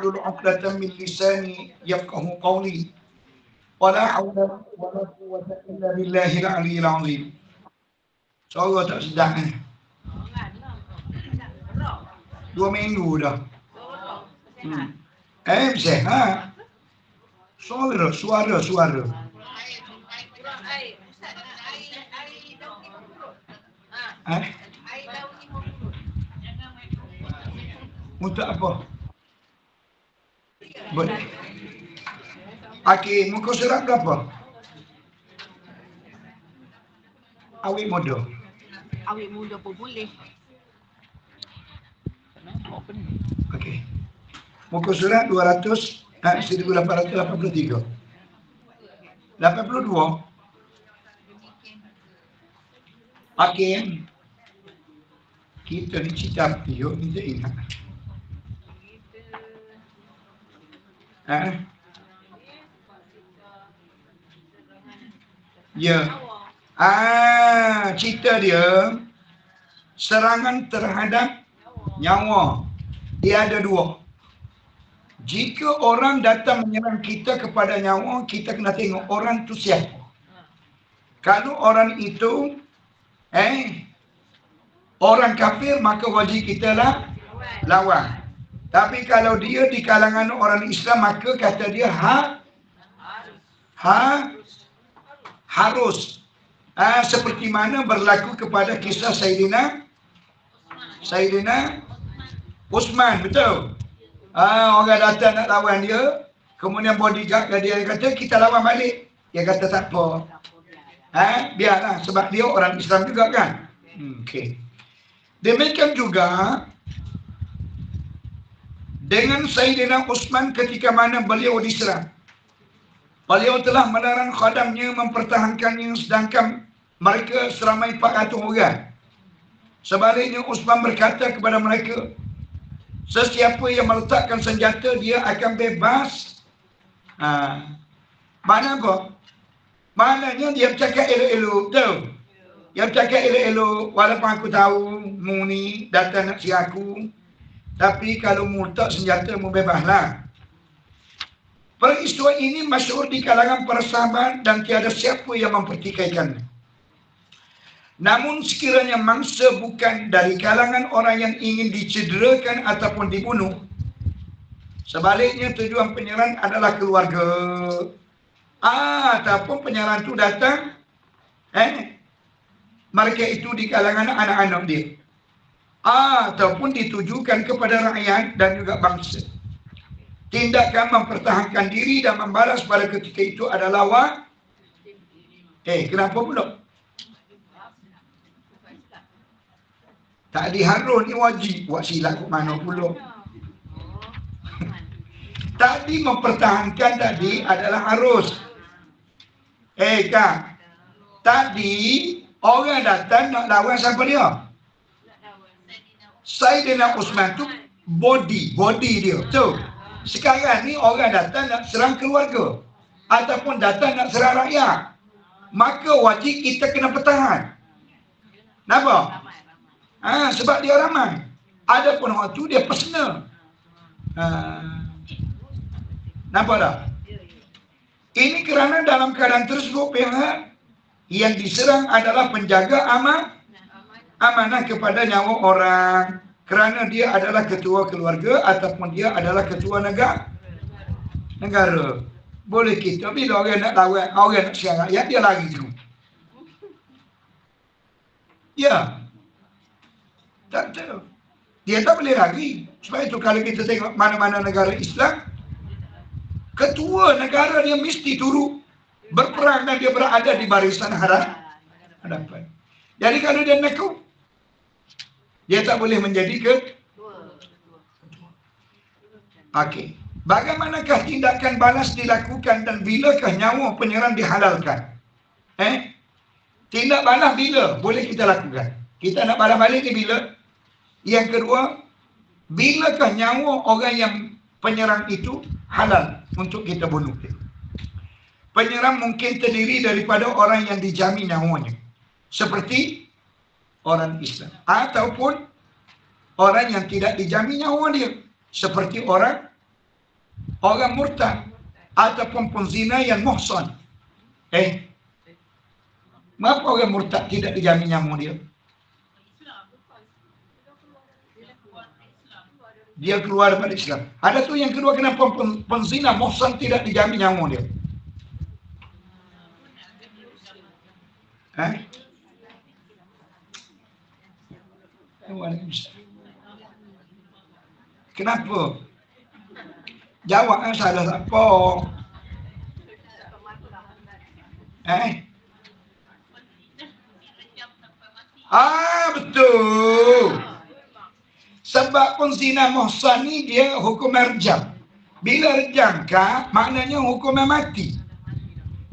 wahlul 'uqdatam min lisani yafqahu qawli. Wala haula wala quwwata illa billahil 'aliyyil 'azim. Suara tak sedap ni. 2 minggu dah. Sihat. Suara. Untuk apa? Boleh. Okey, muka surat berapa? Awet muda. Awet muda pun boleh. Okey. Muka surat 1883. 82. Okey. Kita ni cerita apa? Yuk, kita ingat. Ya. Cerita dia serangan terhadap nyawa. Dia ada 2. Jika orang datang menyerang kita kepada nyawa, kita kena tengok orang tu siapa. Kalau orang itu orang kafir, maka wajib kita lawan. Tapi kalau dia di kalangan orang Islam, maka kata dia harus. Seperti mana berlaku kepada kisah Sayyidina Uthman, betul? Orang datang nak lawan dia, kemudian bodyguard dia kata kita lawan balik. Dia kata tak apa. Biarlah, sebab dia orang Islam juga kan. Okey. Demikian juga dengan Sayyidina Uthman ketika mana beliau diserang. Beliau telah melarang khadamnya mempertahankannya, sedangkan mereka seramai 400 orang. Sebaliknya Uthman berkata kepada mereka, sesiapa yang meletakkan senjata, dia akan bebas. Mana apa? Maknanya dia bercakap elok-elok, betul? Dia bercakap elok-elok, walaupun aku tahu mu ni datang nak siar aku, tapi kalau mu letak senjata, mu bebaslah. Peristiwa ini masyhur di kalangan para sahabat dan tiada siapa yang mempertikaikannya. Namun sekiranya mangsa bukan dari kalangan orang yang ingin dicederakan ataupun dibunuh, sebaliknya tujuan penyerang adalah keluarga, ataupun penyerang itu datang mereka itu di kalangan anak-anak dia, ataupun ditujukan kepada rakyat dan juga bangsa. Tindakan mempertahankan diri dan membalas pada ketika itu adalah kenapa pula? Tadi Harun ni wajib buat silap ke mana pula? Tadi mempertahankan tadi adalah harus. Kak. Tadi orang datang nak lawan siapa dia? Sayyidina Uthman tu body dia. Betul? Sekarang ni orang datang nak serang keluarga ataupun datang nak serang rakyat, maka wajib kita kena pertahan. Kenapa? Sebab dia ramai. Adapun orang tu dia personal. Nampak tak? Ini kerana dalam keadaan tersebut pihak yang diserang adalah penjaga amanah kepada nyawa orang, kerana dia adalah ketua keluarga ataupun dia adalah ketua negara. Boleh kita bila orang nak lawan, orang nak serang rakyat, dia lari dulu. Ya. Tak tahu. Dia tak boleh lari. Sebab itu kalau kita tengok mana-mana negara Islam, ketua negara dia mesti turut berperang dan dia berada di barisan hadapan. Jadi kalau dia nekuk, dia tak boleh menjadi ketua. Okey. Bagaimanakah tindakan balas dilakukan dan bilakah nyawa penyerang dihalalkan? Tindak balas bila boleh kita lakukan? Kita nak balas balik ni bila? Yang kedua, bilakah nyawa orang yang penyerang itu halal untuk kita bunuh dia? Penyerang mungkin terdiri daripada orang yang dijamin nyawanya, seperti orang Islam, ataupun orang yang tidak dijamin nyawa dia, seperti orang orang murtad ataupun penzina yang muhsan. Mengapa orang murtad tidak dijamin nyawa dia? Dia keluar daripada Islam. Ada tu yang kedua, kenapa penzina muhsan tidak dijamin nyawa dia? Kenapa? Jawab salah siapa? Betul. Sebab penzina muhsan ni dia hukum rejam. Bila rejam kah, maknanya hukuman mati.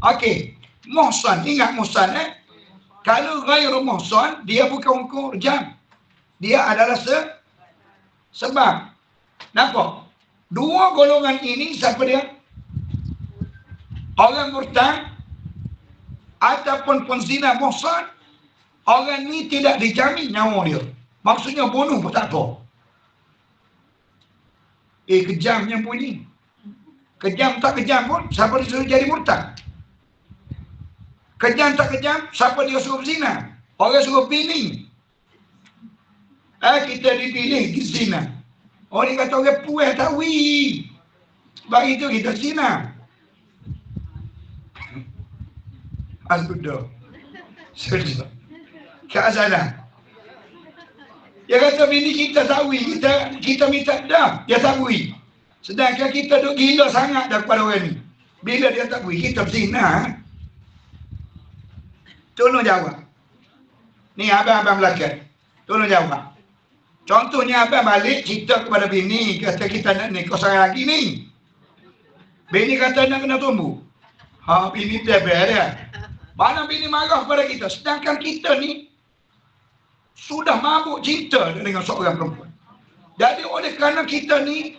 Okey. Muhsan, ingat muhsan Kalau ghairu muhsan, dia bukan hukum rejam. Dia adalah sebab. Nampak? Dua golongan ini siapa dia? Orang murtad ataupun penzina muhsan, orang ni tidak dijamin nyawa dia. Maksudnya bunuh pun tak apa. Kejamnya bunyi. Kejam tak kejam pun, siapa dia suruh jadi murtad? Kejam tak kejam, siapa dia suruh berzina? Orang suruh pilih. Kita dipilih ke zina. Orang kata orang puas tak wih. Sebab itu kita zina. Sudah. Kak Azana. Dia kata bini kita tak wih. Kita minta dah. Dia tak wih. Sedangkan kita duk gila sangat dah kepada orang ni. Bila dia tak wih, kita berzina. Tolong jawab. Ni abang-abang belakang. Tolong jawab. Contohnya abang balik cerita kepada bini, kata kita nak nikah seorang lagi ni. Bini kata nak kena tumbuh. Bini tebel dia. Mana bini marah kepada kita. Sedangkan kita ni sudah mabuk cinta dengan seorang perempuan. Jadi oleh kerana kita ni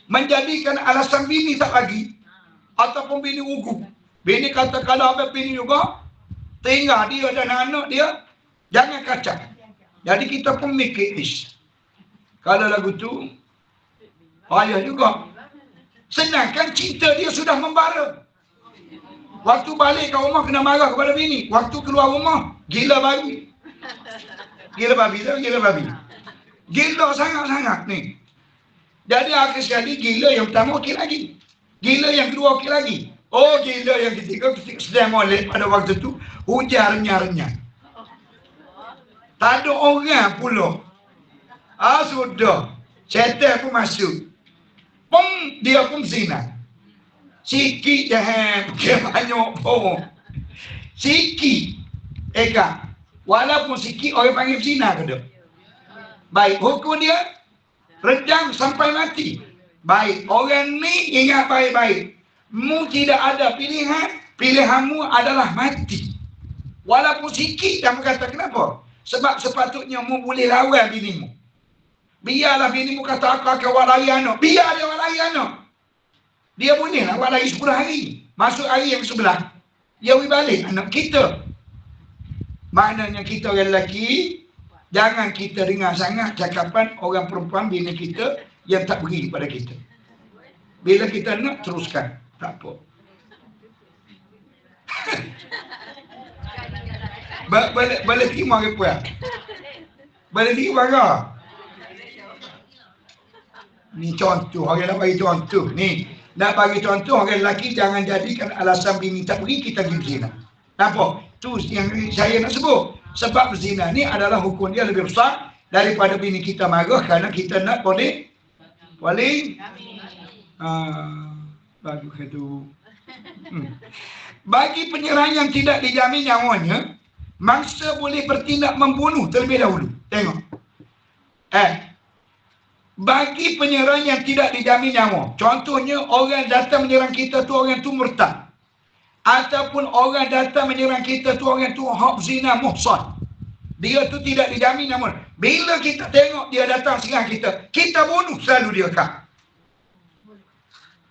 menjadikan alasan bini tak lagi, ataupun bini ugu. Bini kata kalau abang bini juga, tinggal dia dan anak dia, jangan kacau. Jadi kita pun mikir, kalau lagu tu payah juga. Sedangkan cinta dia sudah membara. Waktu balik ke rumah kena marah kepada bini. Waktu keluar rumah, gila babi. Gila babi tu, gila babi. Gila sangat-sangat ni. Jadi akhir sekali gila yang pertama okey lagi. Gila yang kedua okey lagi. Gila yang ketiga sedang molek pada waktu tu, hujan renyah-renyah. Tak ada orang pula. Sudah. Syaitan pun masuk. Dia pun zina. Sikit je bukan banyak pun. Sikit. Kak. Walaupun sikit orang panggil zina ke dia? Baik, hukum dia rejam sampai mati. Baik, orang ni ingat baik-baik. Mu tidak ada pilihan. Pilihanmu adalah mati. Walaupun sikit kamu kata kenapa? Sebab sepatutnya mu boleh lawan binimu. Biarlah binimu kata aku akan walai anak. Biar dia walai anak. Dia boleh lah walai 10 hari. Masuk hari yang sebelah, dia boleh balik anak kita. Maknanya kita orang lelaki, jangan kita dengar sangat cakapan orang perempuan bini kita yang tak beri kepada kita. Bila kita nak, teruskan. Tak apa. Boleh terima ke puan? Boleh terima ke? Ni contoh, orang nak bagi contoh. Ni, nak bagi contoh orang lelaki jangan jadikan alasan bini tak beri kita pergi berzina. Nampak? Tu yang saya nak sebut. Sebab berzina ni adalah hukum dia lebih besar daripada bini kita marah kerana kita nak boleh. Bagus itu. Bagi penyerang yang tidak dijamin nyawanya, mangsa boleh bertindak membunuh terlebih dahulu. Tengok. Bagi penyerang yang tidak dijamin nyawa, contohnya orang datang menyerang kita tu orang tu murtad, ataupun orang datang menyerang kita tu orang tu hak zina muhsan, dia tu tidak dijamin nyawa. Bila kita tengok dia datang serang kita, kita bunuh selalu dia kak.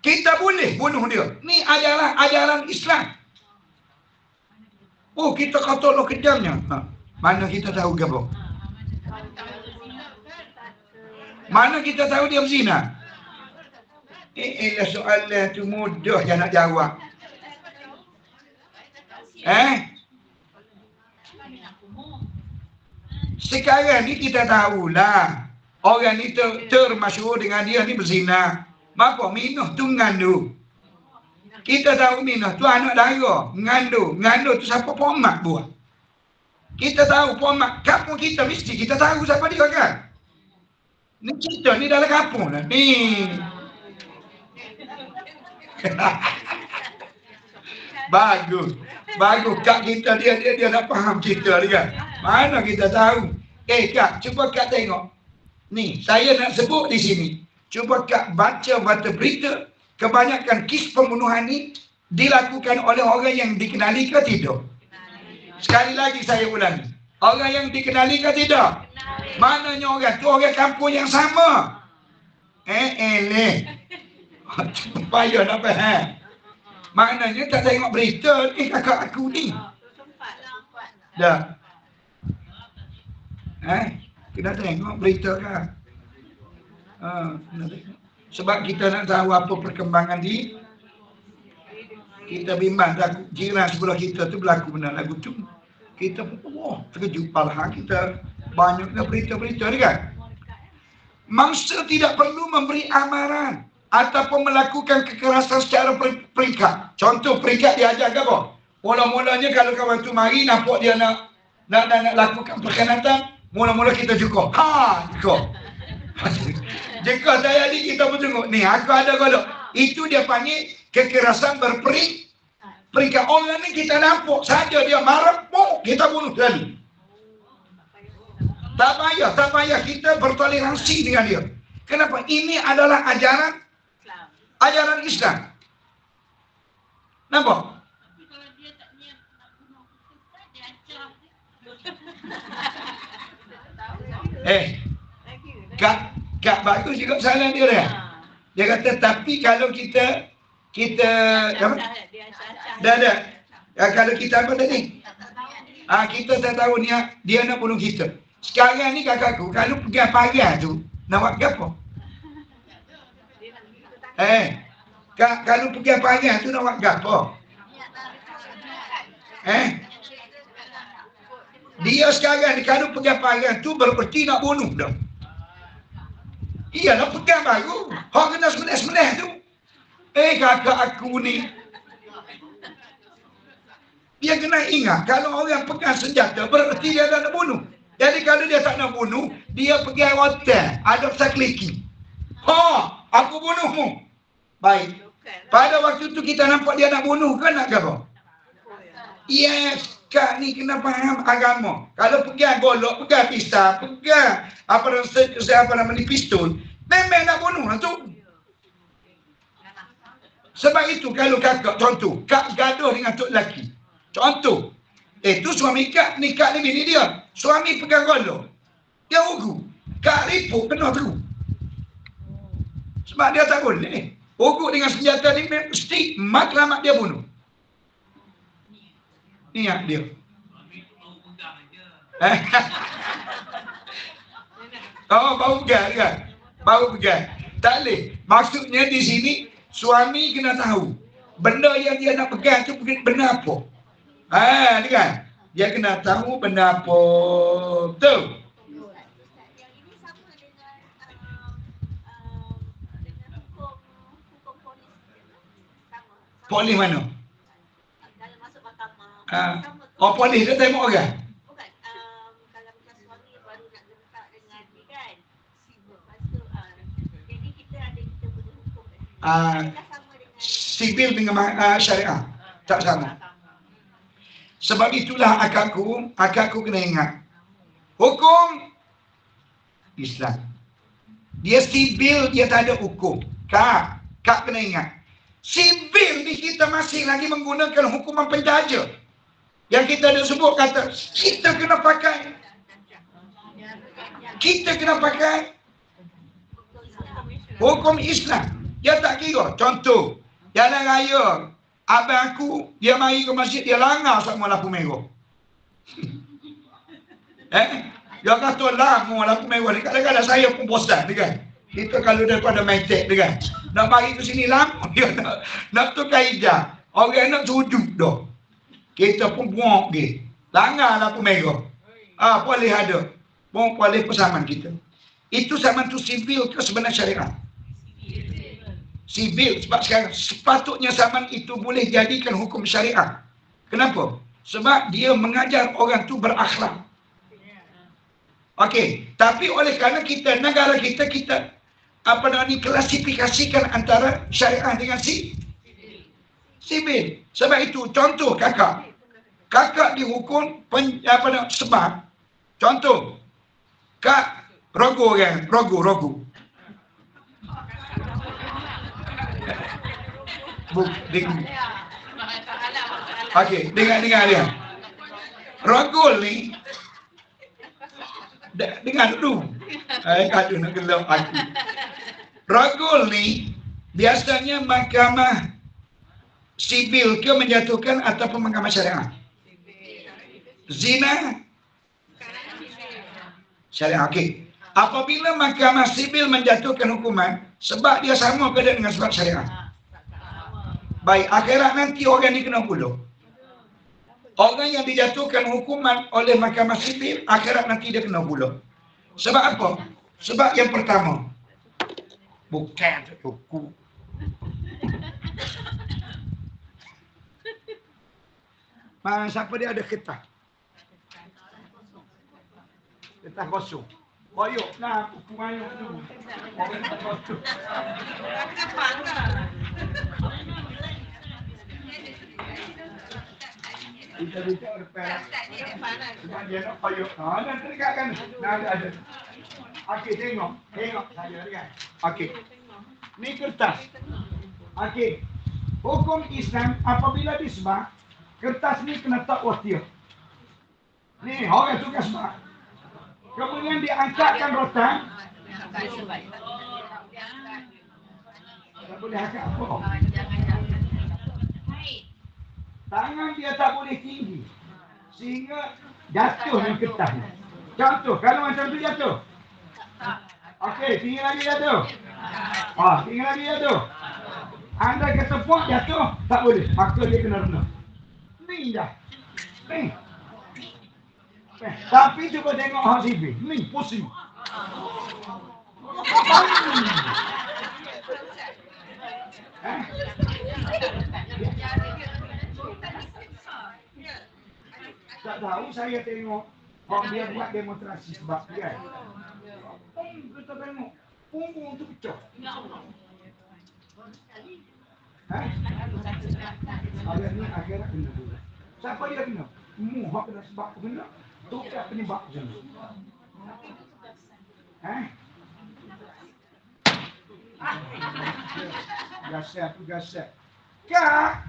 Kita boleh bunuh dia. Ni adalah ajaran Islam. Kita kata lo kejamnya. Mana kita tahu ke apa? Mana kita tahu dia berzina? Soalan tu mudah je nak jawab. Sekarang ni kita tahulah orang ni termasyhur dengan dia ni berzina. Maka minah tu mengandung. Kita tahu minah tu anak dara, mengandung. Mengandung tu siapa pomak buat. Kita tahu pomak, kampung kita mesti kita tahu siapa dia kan. Ni kita ni dalam kampung lah ni. Bagus. Kak kita dia nak faham kita ni kan. Mana kita tahu. Kak, cuba Kak tengok. Ni, saya nak sebut di sini. Cuba Kak baca berita. Kebanyakan kes pembunuhan ni dilakukan oleh orang yang dikenali ke tidak? Sekali lagi saya ulangi. Orang yang dikenali ke tidak? Mananya orang tu orang kampung yang sama. Payah nak faham. Maknanya tak tengok berita ni kakak aku ni. Dah. Kena tengok berita kan. Kena tengok. Sebab kita nak tahu apa perkembangan di kita bimbang jiran sebelah kita tu berlaku benar lagu tu. Kita pun terkejut pala kita banyaknya berita-berita ni kan. Mangsa tidak perlu memberi amaran ataupun melakukan kekerasan secara peringkat. Contoh peringkat diajar ke apa? Mula-mulanya kalau kawan tu mari nampak dia nak lakukan perkhianatan, mula-mula kita cukup. Cukup. Jika saya ni kita pun tengok ni aku ada kalau itu dia panggil kekerasan berperingkat. Orang ni kita nampak saja dia marah, kita bunuh sekali. Tak payah kita bertoleransi dengan dia. Kenapa? Ini adalah ajaran Islam. Nampak? Kak bagus juga salah dia dah. Dia kata tapi kalau kita apa? Dah. Kalau kita apa tadi? Kita tak tahu dia nak bunuh kita. Sekarang ni kakakku kalau pergi pagar tu nak buat apa? Kalau pergi pagar tu nak buat apa? Dia sekarang ni kalau pergi pagar tu bererti nak bunuh dah. Iyalah pegang baru. Hak kena semeneh-semeneh tu. Kakak aku ni. Dia kena ingat kalau orang pegang senjata berarti dia nak bunuh. Jadi kalau dia tak nak bunuh, dia pergi hotel, ada sakliki. Aku bunuhmu. Baik. Pada waktu tu kita nampak dia nak bunuh ke nak apa? Yes, Kak ni kena faham agama. Kalau pegang golok, pegang pisau, pegang apa namanya pistol, memang nak bunuh lah tu. Sebab itu kalau kakak, contoh, Kak gaduh dengan tok lelaki. Contoh, tu suami Kak ni bini dia. Suami pegang golok, dia ugu. Kak ripuk kena teruk. Sebab dia tak boleh. Ugu dengan senjata ni mesti matlamat dia bunuh. Niat dia. Baru pegang kan? Baru pegang. Tak boleh. Maksudnya di sini suami kena tahu benda yang dia nak pegang tu benda apa. Ni kan? Dia kena tahu benda apa. Betul? Polis mana? Polis dia tembak orang? Bukan. Kalau macam suami baru nak letak dengan ni kan. Lepas tu, jadi kita punya hukum. Sivil dengan syariah tak sama. Sebab itulah akakku kena ingat. Hukum Islam. Dia sivil, dia tak ada hukum. Kak kena ingat. Sivil ni kita masih lagi menggunakan hukuman penjara. Yang kita ada sebut kata, kita kena pakai. Hukum Islam. Dia tak kira. Contoh, jalan raya, abang aku, dia mari ke masjid, dia langgar sama lampu merah. Dia kata lampu merah. Kadang-kadang saya pun bosan kan. Kita kalau daripada main tek kan, nak bagi ke sini lama dia nak tukar hijab. Orang nak sujud dah. Kita pun buang dia. Langgar aku merah. Boleh ada. Boleh persamaan kita. Itu zaman tu sivil ke sebenarnya syariat? Sivil. Sebab sekarang sepatutnya zaman itu boleh jadikan hukum syariat. Kenapa? Sebab dia mengajar orang tu berakhlak. Okey, tapi oleh kerana kita negara kita klasifikasikan antara syariah dengan sivil. Sebab itu contoh kakak dihukum sebab contoh kak rogo. Okey, dengar dia. Rogol ni dengar dulu. Aduh nak gelap aku. Rogol ni biasanya mahkamah sivil ke menjatuhkan ataupun mahkamah syariah? Zina syariah. Okey. Apabila mahkamah sivil menjatuhkan hukuman, sebab dia sama ke dengan sebab syariah? Baik, akhirat nanti orang ni kena puluh. Orang yang dijatuhkan hukuman oleh mahkamah sivil, akhirat nanti dia kena puluh. Sebab apa? Sebab yang pertama, bukan hukum. Siapa dia ada ketah? Ketah kosong. Koyok nak hukum ayuk tu. Orang tak kosong. Kita depan. Sebab dia nak koyok. Nanti dekatkan. Ada. Okey, tengok saya kan. Okey. Ni kertas. Okey. Hukum Islam apabila disebab kertas ni kena tak watia. Ni orang suka sebab. Kemudian diangkatkan rotan. Tak boleh angkat apa. Tangan dia tak boleh tinggi. Sehingga jatuh ni kertas ni. Contoh, kalau macam tu jatuh. Okey, tinggi lagi jatuh. Tinggi lagi jatuh. Anda kata puak jatuh, tak boleh. Maka dia kena rendah. Ni dah. Ni. Tapi cuba tengok hak sivil. Ni pusing. Tak tahu, saya tengok orang dia buat demonstrasi sebab dia. Kita tengok punggung tu pecah. Akhirnya kena dulu. Siapa dia kena? Hak kena sebab kena. Tukar penyebab kena. Gasak. Kak,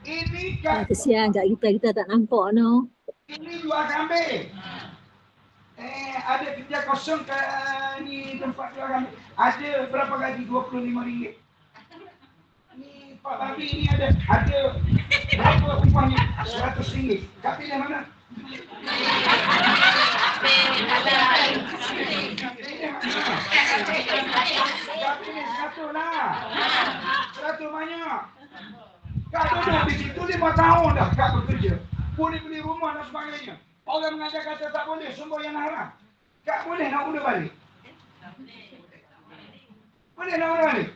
ini kan. Kesian kat kita tak nampak no. Ini jual kambing. Ada kerja kosong ke ni tempat jual kambing. Ada berapa gaji? RM25. Ni Pak Babi ni ada berapa upahnya? RM100. Kak pilih mana? Kak pilih satu lah. 100 banyak. Kak duduk di situ 5 tahun dah Kak bekerja. Boleh beli rumah dan sebagainya. Orang mengajar kata tak boleh, semua yang haram. Kak boleh nak udah balik? Boleh nak udah balik?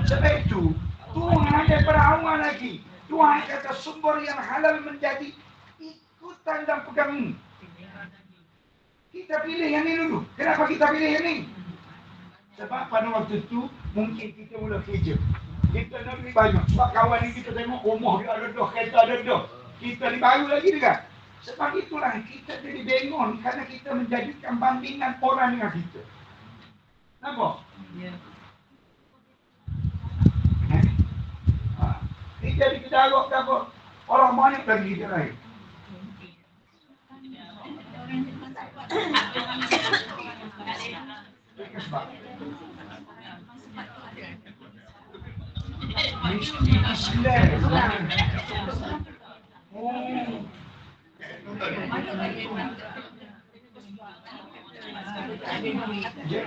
Sebab itu, Tuhan daripada awal lagi. Tuhan kata sumber yang halal menjadi ikutan dan pegang. Kita pilih yang ni dulu. Kenapa kita pilih yang ni? Sebab pada waktu itu, mungkin kita mula kerja. Kita nak beli banyak. Sebab kawan ni kita tengok rumah dia ada dah, kereta ada dah. Kita ni baru lagi dekat. Sebab itulah kita jadi bengon kerana kita menjadikan bandingan orang dengan kita. Nampak? Ya. Ini jadi kedarok ke apa? Orang banyak lagi kita lain. Ya.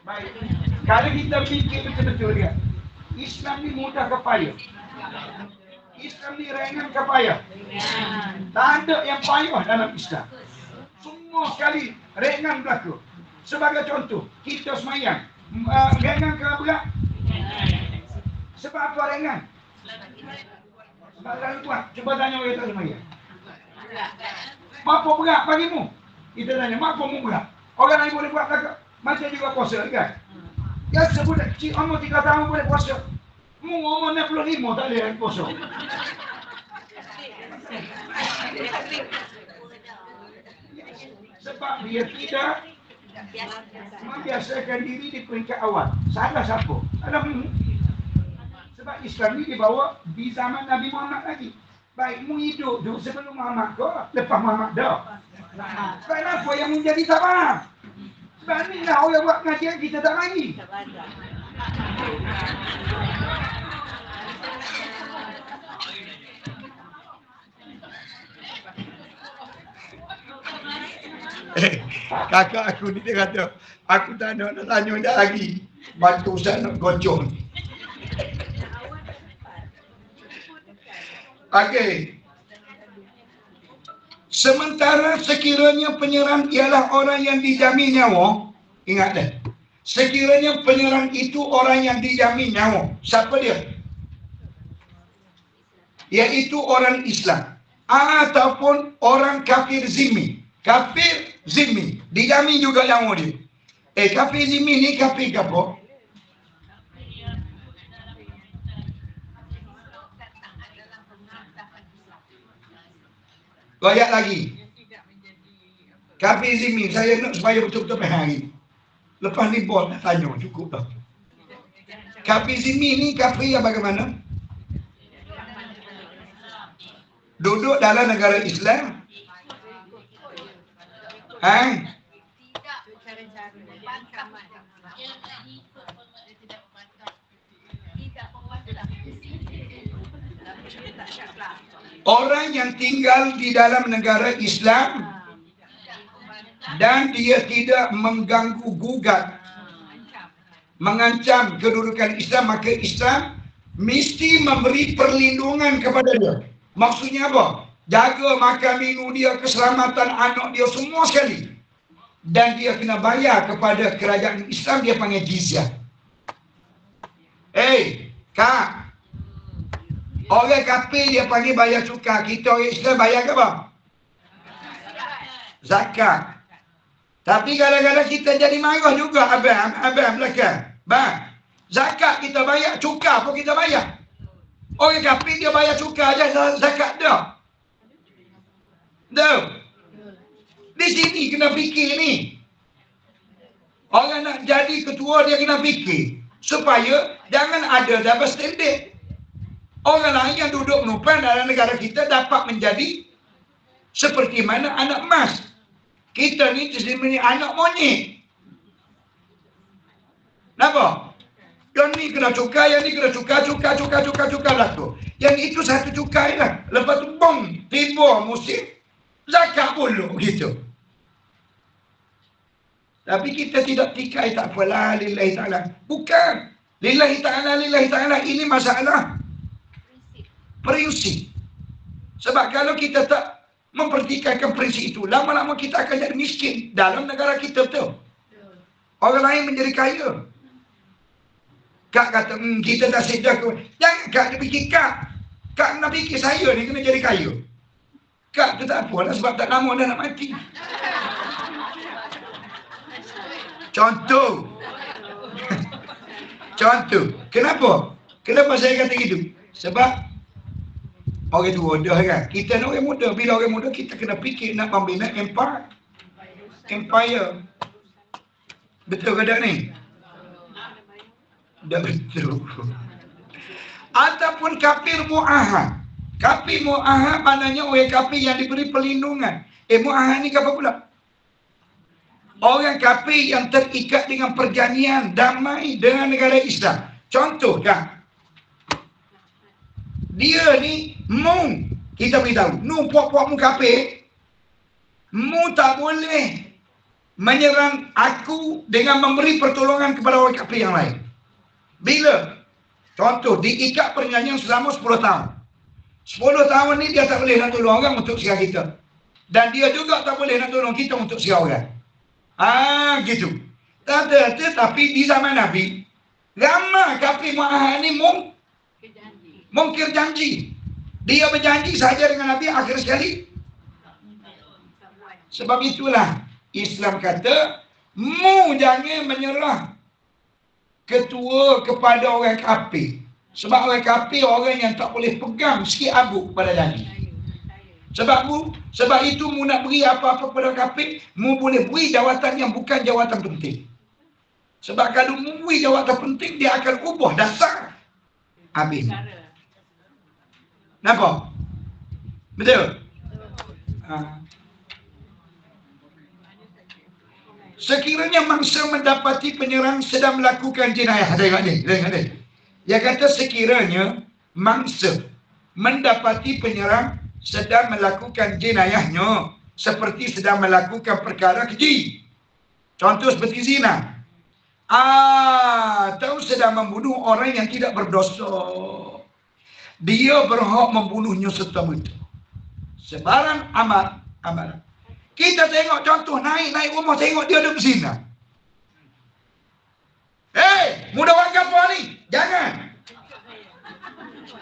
Baik. Kalau kita fikir betul-betul dia, Islam ni mudah ke payah? Islam ni ringan ke payah? Tak ada yang payah dalam Islam. Semua sekali ringan berlaku. Sebagai contoh, kita semayang. Ringan ke berat? Sebab apa ringan? Sebab selalu buat. Cuba tanya orang tak semayang. Apa berat bagimu? Kita tanya, apa mu berat? Orang lain boleh buat belakang. Macam juga puasa kan? Ya sebudak kecil, umur 3 tahun boleh puasa. Mu umur 65 tak boleh puasa. Sebab dia tidak membiasakan diri di peringkat awal. Salah siapa? Salah mu. Sebab Islam ni dibawa di zaman Nabi Muhammad lagi. Baik, mu hidup tu sebelum Muhammad ke lepas Muhammad dah. Sebab apa yang menjadi tak faham? Sebab ni lah orang buat pengajian kita tak mari. Kakak aku ni dia kata, aku tak nak tanya dah lagi. Bantu Ustaz nak gocong. Okey. Sementara sekiranya penyerang ialah orang yang dijamin nyawa, ingat dah. Sekiranya penyerang itu orang yang dijamin nyawa, siapa dia? Iaitu orang Islam ataupun orang kafir zimmi. Kafir zimmi dijamin juga nyawa dia. Kafir zimmi ni kafir ke apa? Ayat lagi. Kafir zimmi, saya nak supaya betul-betul faham hari. Lepas ni bos nak tanya, cukup dah. Kafir zimmi ni kafir yang bagaimana? Duduk dalam negara Islam. Orang yang tinggal di dalam negara Islam dan dia tidak mengganggu gugat, mengancam kedudukan Islam, maka Islam mesti memberi perlindungan kepada dia. Maksudnya apa? Jaga makan minum dia, keselamatan anak dia, semua sekali. Dan dia kena bayar kepada kerajaan Islam, dia panggil jizyah. Kak, orang kafir dia panggil bayar cukai. Kita orang Islam bayar ke apa? Zakat. Tapi kadang-kadang kita jadi marah juga abang belakang. Bang, zakat kita bayar, cukai pun kita bayar. Orang kafir dia bayar cukai aja, zakat dah. Dah. Di sini kena fikir ni. Orang nak jadi ketua dia kena fikir. Supaya jangan ada double standard. Orang lain yang duduk menumpang dalam negara kita dapat menjadi seperti mana anak emas. Kita ni sebenarnya anak monyet. Kenapa? Yang ni kena cukai, yang ni kena cukai lah tu. Yang itu satu cukai lah. Lepas tu bom, tiba musim zakat puluh gitu. Tapi kita tidak tikai, tak apalah, lillahi ta'ala. Bukan. Lillahi ta'ala. Ini masalah prinsip. Sebab kalau kita tak mempertikaikan prinsip itu, lama-lama kita akan jadi miskin dalam negara kita tu. Orang lain menjadi kaya. Kak kata, kita dah sedia ke. Jangan kak dia fikir kak. Kak nak fikir saya ni kena jadi kaya. Kak tu tak apalah sebab tak lama dah nak mati. Contoh. Contoh. Kenapa? Kenapa saya kata gitu? Sebab orang tua dah kan. Kita ni orang muda. Bila orang muda kita kena fikir nak membina empire. Betul ke tak ni? Tak betul. Ataupun kafir mu'ahad. Kafir mu'ahad maknanya orang kafir yang diberi perlindungan. Mu'ahad ni apa pula? Orang kafir yang terikat dengan perjanjian damai dengan negara Islam. Contoh kan, dia ni kita beritahu, puak-puak mu kafir, Mu tak boleh menyerang aku dengan memberi pertolongan kepada orang kafir yang lain. Bila? Contoh, diikat perjanjian selama 10 tahun. 10 tahun ni dia tak boleh nak tolong orang untuk serang kita. Dan dia juga tak boleh nak tolong kita untuk serang orang. Gitu. Tetapi di zaman Nabi, ramai kafir muahad ni mungkir janji. Dia berjanji saja dengan Nabi, akhir sekali. Sebab itulah Islam kata, mu jangan menyerah ketua kepada orang kafir. Sebab orang kafir orang yang tak boleh pegang sikit abu pada janji. Sebab itu mu nak beri apa-apa kepada kafir, mu boleh beri jawatan yang bukan jawatan penting. Sebab kalau mu beri jawatan penting, dia akan ubah dasar habis. Nampak? Betul? Sekiranya mangsa mendapati penyerang sedang melakukan jenayah. Tengok ni. Dia kata sekiranya mangsa mendapati penyerang sedang melakukan jenayahnya, seperti sedang melakukan perkara keji. Contoh seperti zina. Atau sedang membunuh orang yang tidak berdosa. Dia berhak membunuhnya serta-merta. Sebarang amalan. Kita tengok contoh naik rumah, tengok dia ada berzina. Muda orang kapal ni, jangan.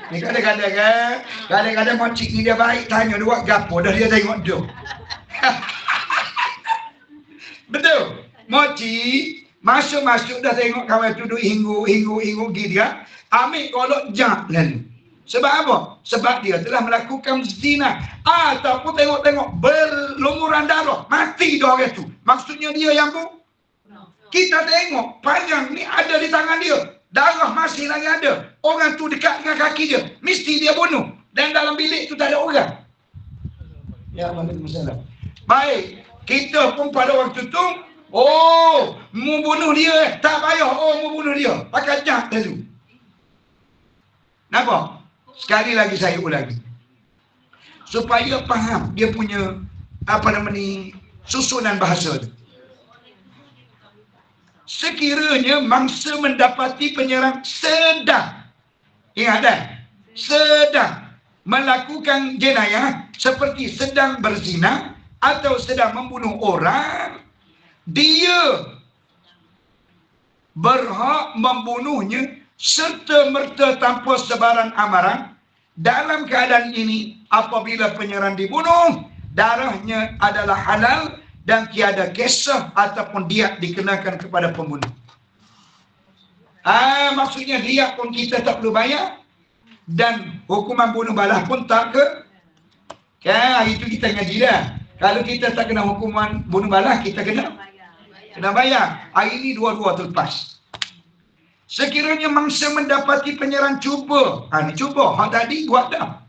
Ni kadang-kadang makcik ni dia baik, tanya dia buat gapo, dah dia tengok dia. Betul? Makcik masuk dah tengok kawan tu duduk hinggu gini dia, ambil golok jap lalu. Sebab apa? Sebab dia telah melakukan zina. Ataupun tengok berlumuran darah, mati dia orang tu. Maksudnya dia yang kita tengok panjang ni ada di tangan dia, darah masih lagi ada. Orang tu dekat dengan kaki dia, mesti dia bunuh. Dan dalam bilik tu tak ada orang. Ya, Waalaikumsalam. Baik, kita pun pada waktu tu, mu bunuh dia, tak payah, mu bunuh dia, pakai jahat dulu. Nampak? Sekali lagi saya ulangi, supaya faham dia punya susunan bahasa tu. Sekiranya mangsa mendapati penyerang sedang, ingat dah, sedang melakukan jenayah seperti sedang berzina atau sedang membunuh orang, dia berhak membunuhnya serta-merta tanpa sebarang amaran. Dalam keadaan ini, apabila penyerang dibunuh, darahnya adalah halal dan tiada kisah ataupun diat dikenakan kepada pembunuh. Maksudnya diat pun kita tak perlu bayar, dan hukuman bunuh balas pun tak hari itu kita ngaji dah. Kalau kita tak kena hukuman bunuh balas, kita kena bayar. Hari ini dua-dua terlepas. Sekiranya mangsa mendapati penyerang cuba, ni cuba, hak tadi buat dah.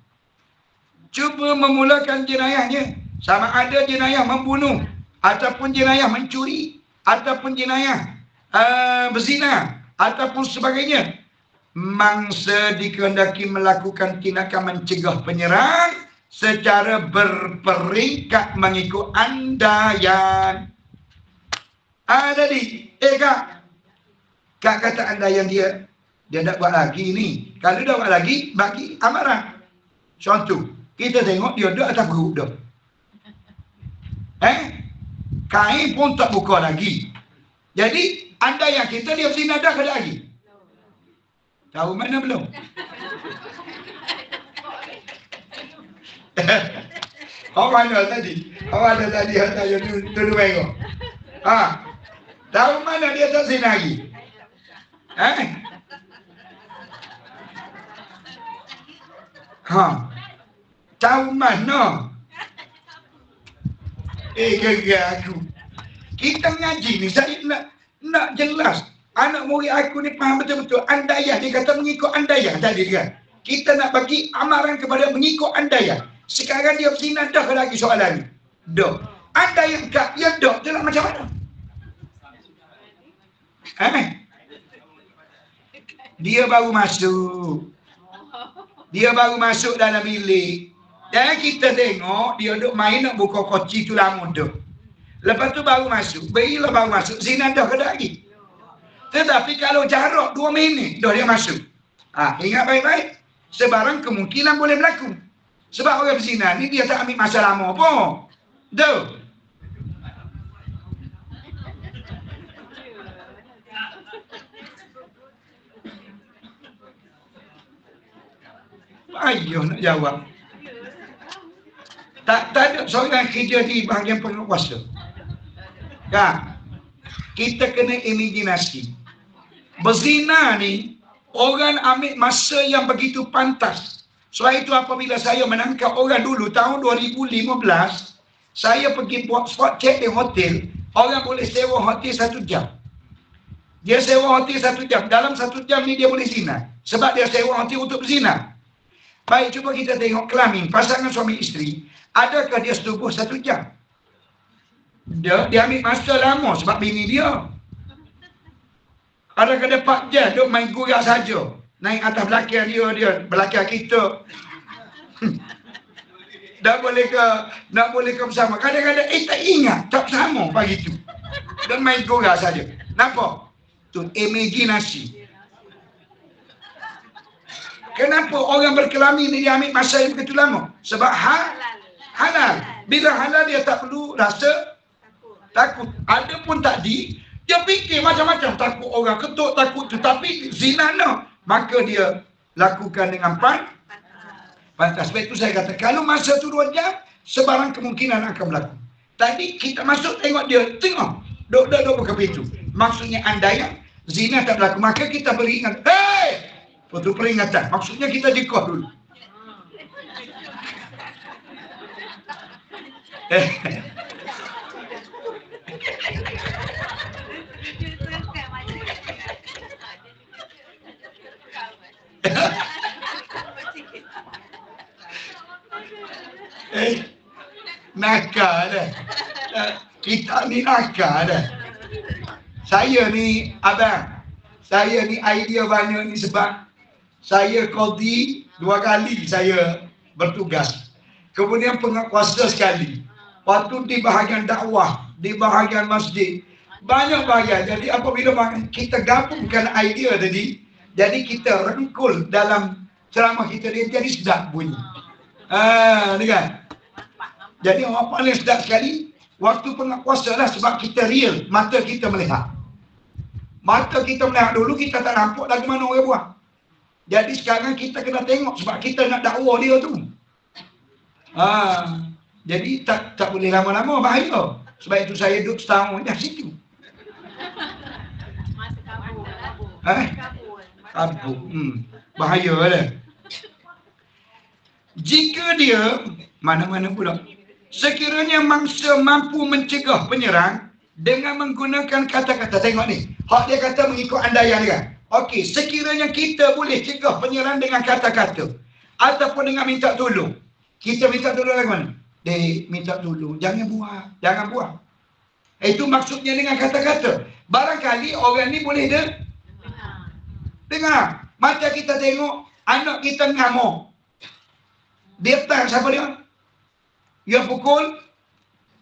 Cuba memulakan jenayahnya, sama ada jenayah membunuh, ataupun jenayah mencuri, ataupun jenayah berzina, ataupun sebagainya. Mangsa dikehendaki melakukan tindakan mencegah penyerang secara berperingkat mengikut andaian. Tadi, Kak kata andaian dia tak buat lagi ni. Kalau dah buat lagi, bagi amaran. Contoh, kita tengok dia duduk atas perut dah. Kain pun tak buka lagi. Jadi, andaian kita dia berzina dah ke lagi? Tahu mana belum? Orang mana tadi? Orang ada tadi saya dulu tengok. Tahu mana dia tak zina lagi? Tahu mana? Gegar aku. Kita ngaji ni, saya nak jelas. Anak murid aku ni faham betul-betul. Andaian, dia kata mengikut andaian tadi kan. Kita nak bagi amaran kepada mengikut andaian. Sekarang dia berzina dah lagi soalan ni. Dah. Andaian kat dia dah, dia nak macam mana? Dia baru masuk dalam bilik. Dan kita tengok dia duk main nak buka koci tu lama dah. Lepas tu baru masuk. Bila baru masuk, zina dah ke lagi. Tetapi kalau jarak 2 minit, dah dia masuk. Ingat baik-baik. Sebarang kemungkinan boleh berlaku. Sebab orang berzina ni dia tak ambil masa lama pun. Dah. Ayuh nak jawab. Tak ada seorang kerja di bahagian penguasa. Kan? Kita kena imajinasi. Berzina ni, orang ambil masa yang begitu pantas. Sebab itu apabila saya menangkap orang dulu, tahun 2015, saya pergi buat spot check di hotel. Orang boleh sewa hotel 1 jam. Dia sewa hotel 1 jam. Dalam 1 jam ni dia boleh zina. Sebab dia sewa hotel untuk berzina. Baik, cuba kita tengok kelamin pasangan suami isteri. Adakah dia setubuh 1 jam? Dia ambil masa lama sebab bini dia. Adakah dia 4 jam duk main gurak saja. Naik atas belakang dia belakang kita. Nak boleh ke bersama. Kadang-kadang tak ingat tak bersama pagi tu. Dan main gurak saja. Nampak? Tu imajinasi. Kenapa orang berkelamin ni dia ambil masa yang begitu lama? Sebab halal. Bila halal dia tak perlu rasa takut. Ada pun tadi, dia fikir macam-macam. Takut orang ketuk, takut tu. Tapi zina no. Maka dia lakukan dengan pantas. Sebab itu saya kata, kalau masa tu 2 jam, sebarang kemungkinan akan berlaku. Tadi kita masuk tengok dia, tengok. Duk buka pintu. Maksudnya andai zina tak berlaku. Maka kita beringat, hey! Itu peringatan. Maksudnya kita dikot dulu. Nakal dah. Kita ni nakal dah. Saya ni, abang. Saya ni idea banyak ni sebab saya qadhi 2 kali saya bertugas. Kemudian penguasa sekali. Waktu di bahagian dakwah, di bahagian masjid. Banyak bahagian. Jadi apabila kita gabungkan idea tadi, jadi kita rengkul dalam ceramah kita dia jadi sedap bunyi. Ni kan. Jadi orang paling sedap sekali waktu penguasa lah sebab kita real, mata kita melihat. Mata kita melihat dulu kita tak nampak lagi mana orang buat. Jadi sekarang kita kena tengok sebab kita nak dakwah dia tu. Jadi tak boleh lama-lama, bahaya. Sebab itu saya duduk setahun dah situ. Kabur. Bahaya dah. Jika dia mana-mana pula sekiranya mangsa mampu mencegah penyerang dengan menggunakan kata-kata. Tengok ni. Hak dia kata mengikut andaian dia. Okey, sekiranya kita boleh cegah penyerang dengan kata-kata ataupun dengan minta tolong. Kita minta tolong lagi mana? Dek, minta tolong. Jangan buat. Itu maksudnya dengan kata-kata. Barangkali orang ni boleh dengar. Macam kita tengok anak kita ngamuk. Dia tak siapa dia? Dia pukul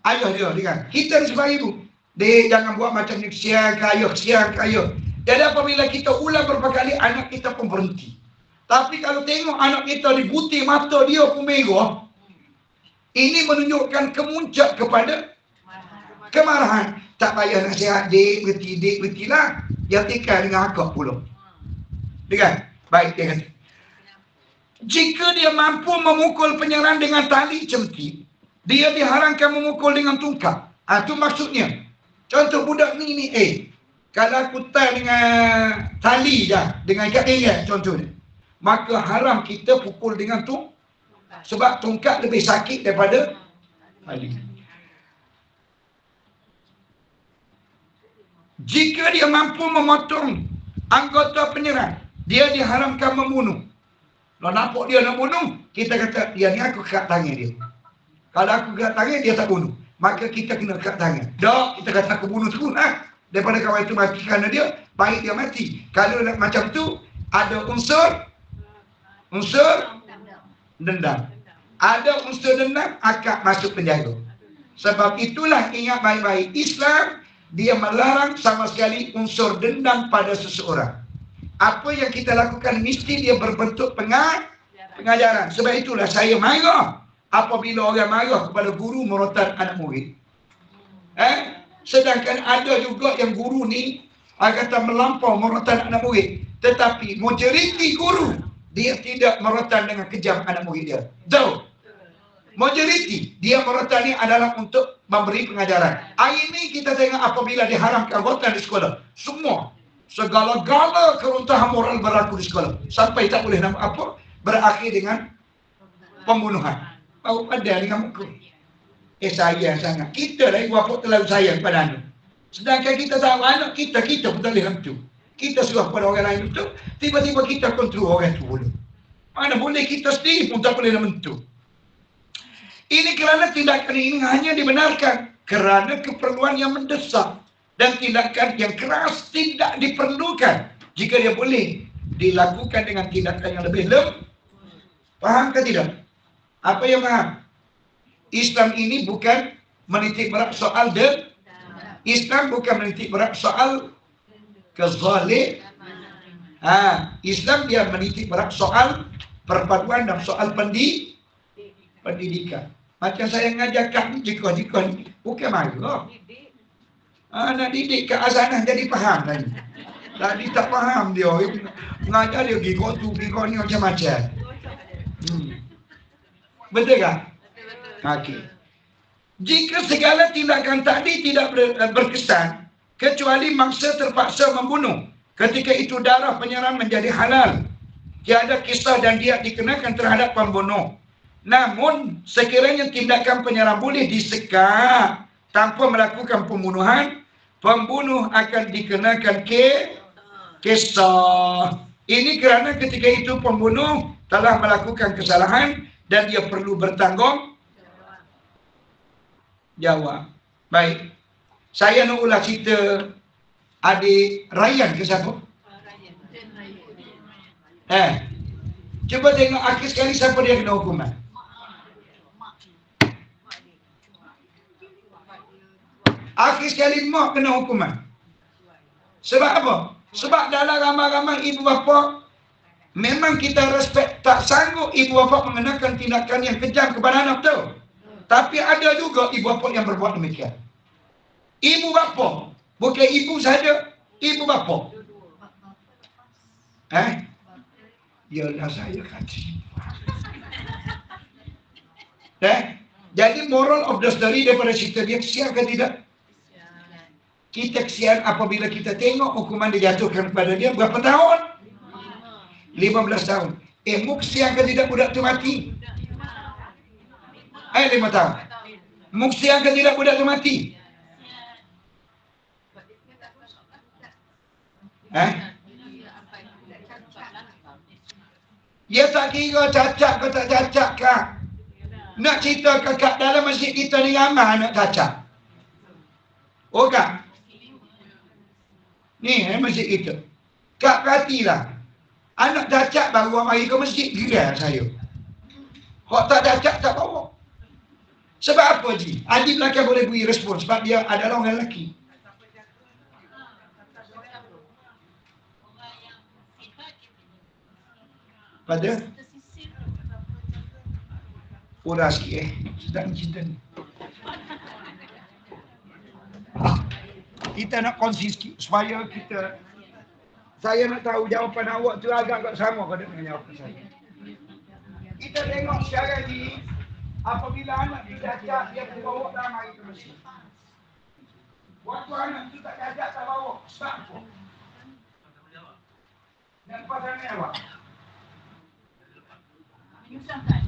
ayah dia kan. Kita ni sebagai ibu. Dek, jangan buat macam ni. Siang kaya. Jadi apabila kita ulang beberapa kali, anak kita pun berhenti. Tapi kalau tengok anak kita dibuti mata dia pun merah, ini menunjukkan kemuncak kepada kemarahan. Tak payah nasihat, dek, berhenti lah. Dia tekan dengan akak pula. Dengar? Baik, dia kata. Jika dia mampu memukul penyerang dengan tali cemti, dia diharamkan memukul dengan tungkap. Itu maksudnya. Contoh budak ni, kalau aku tie dengan tali dah, dengan ikat pinggang contohnya, maka haram kita pukul dengan sebab tongkat lebih sakit daripada tali. Jika dia mampu memotong anggota penyerang, dia diharamkan membunuh. Kalau nampak dia nak bunuh, kita kata, dia ni aku kat tangan dia. Kalau aku kat tangan, dia tak bunuh. Maka kita kena kat tangan. Tak, kita kata aku bunuh tu lah. Daripada kawan itu mati kerana dia, baik dia mati. Kalau macam tu, ada unsur dendam. Ada unsur dendam, akak masuk penjara. Sebab itulah ingat baik-baik, Islam dia melarang sama sekali unsur dendam pada seseorang. Apa yang kita lakukan mesti dia berbentuk pengajaran. Sebab itulah saya marah apabila orang marah kepada guru merotan anak murid. Sedangkan ada juga yang guru ni kata melampau merotan anak murid, tetapi majoriti guru dia tidak merotan dengan kejam anak murid dia. Jauh. Majoriti dia merotan ni adalah untuk memberi pengajaran. Hari ini kita tengok apabila diharamkan rotan di sekolah, semua segala-gala keruntuhan moral berlaku di sekolah. Sampai tak boleh nama apa, berakhir dengan pembunuhan. Baru ada dengan muka. Sayang sangat. Kita lah ibu bapa terlalu sayang pada anak. Sedangkan kita tahu anak kita pun tak boleh hantu. Kita suruh pada orang lain untuk, tiba-tiba kita kontrol orang tu boleh. Mana boleh kita sendiri pun tak boleh nak mentu. Ini kerana tindakan ini hanya dibenarkan kerana keperluan yang mendesak. Dan tindakan yang keras tidak diperlukan jika dia boleh dilakukan dengan tindakan yang lebih lembut. Faham ke tidak? Apa yang faham? Islam ini bukan menitik berat soal Islam bukan menitik berat soal kezalim. Islam dia menitik berat soal perpaduan dan soal pendidikan. Macam saya ngajar kat ni, jika-jika ni, bukan marah. Nak didik kat azanah jadi faham tadi. Tadi tak faham dia. Mengajar dia pergi kau tu, pergi kau ni macam-macam. Betul tak? Okey. Jika segala tindakan tadi tidak berkesan, kecuali mangsa terpaksa membunuh, ketika itu darah penyerang menjadi halal. Tiada kisah dan diat dikenakan terhadap pembunuh. Namun, sekiranya tindakan penyerang boleh disekat tanpa melakukan pembunuhan, pembunuh akan dikenakan kisah. Ini kerana ketika itu pembunuh telah melakukan kesalahan dan dia perlu bertanggung jawab. Baik. Saya nak ulas cerita adik Ryan ke siapa? Cuba tengok akhir sekali siapa dia kena hukuman. Akhir sekali mak kena hukuman. Sebab apa? Sebab dalam ramai-ramai ibu bapa, memang kita respect, tak sanggup ibu bapa mengenakan tindakan yang kejam kepada anak tu. Tapi ada juga ibu bapa yang berbuat demikian. Ibu bapa, bukan ibu saja, ibu bapa. Yalah saya kata. Jadi moral of the story daripada cerita dia, kesian ke tidak? Kita kesian apabila kita tengok hukuman dijatuhkan kepada dia berapa tahun? 15 tahun. Mu kesian ke tidak budak tu mati? 5 tahun. Mu kesian ke tidak budak tu mati? Dia tak kira cacat ke tak cacat ke. Nak cerita kat dalam masjid kita ni ramai anak cacat. Oh kak? Ni masjid kita. Kak perhatilah. Anak cacat baru mari ke masjid, gila saya. Kok tak cacat tak bawa. Sebab apa Ji? Adik belakang boleh beri respon sebab dia adalah orang lelaki. Pada? Urah sikit sedang cerita ni. Kita nak kongsi sikit supaya kita, saya nak tahu jawapan awak tu agak-agak sama ke dengan jawapan saya. Kita tengok sekarang ni, apabila anak cacat, dia bawa dalam hari ke masjid. Waktu anak tu tak cacat, tak bawa. Sebab apa? Dan pasangan awak? Menyusahkan.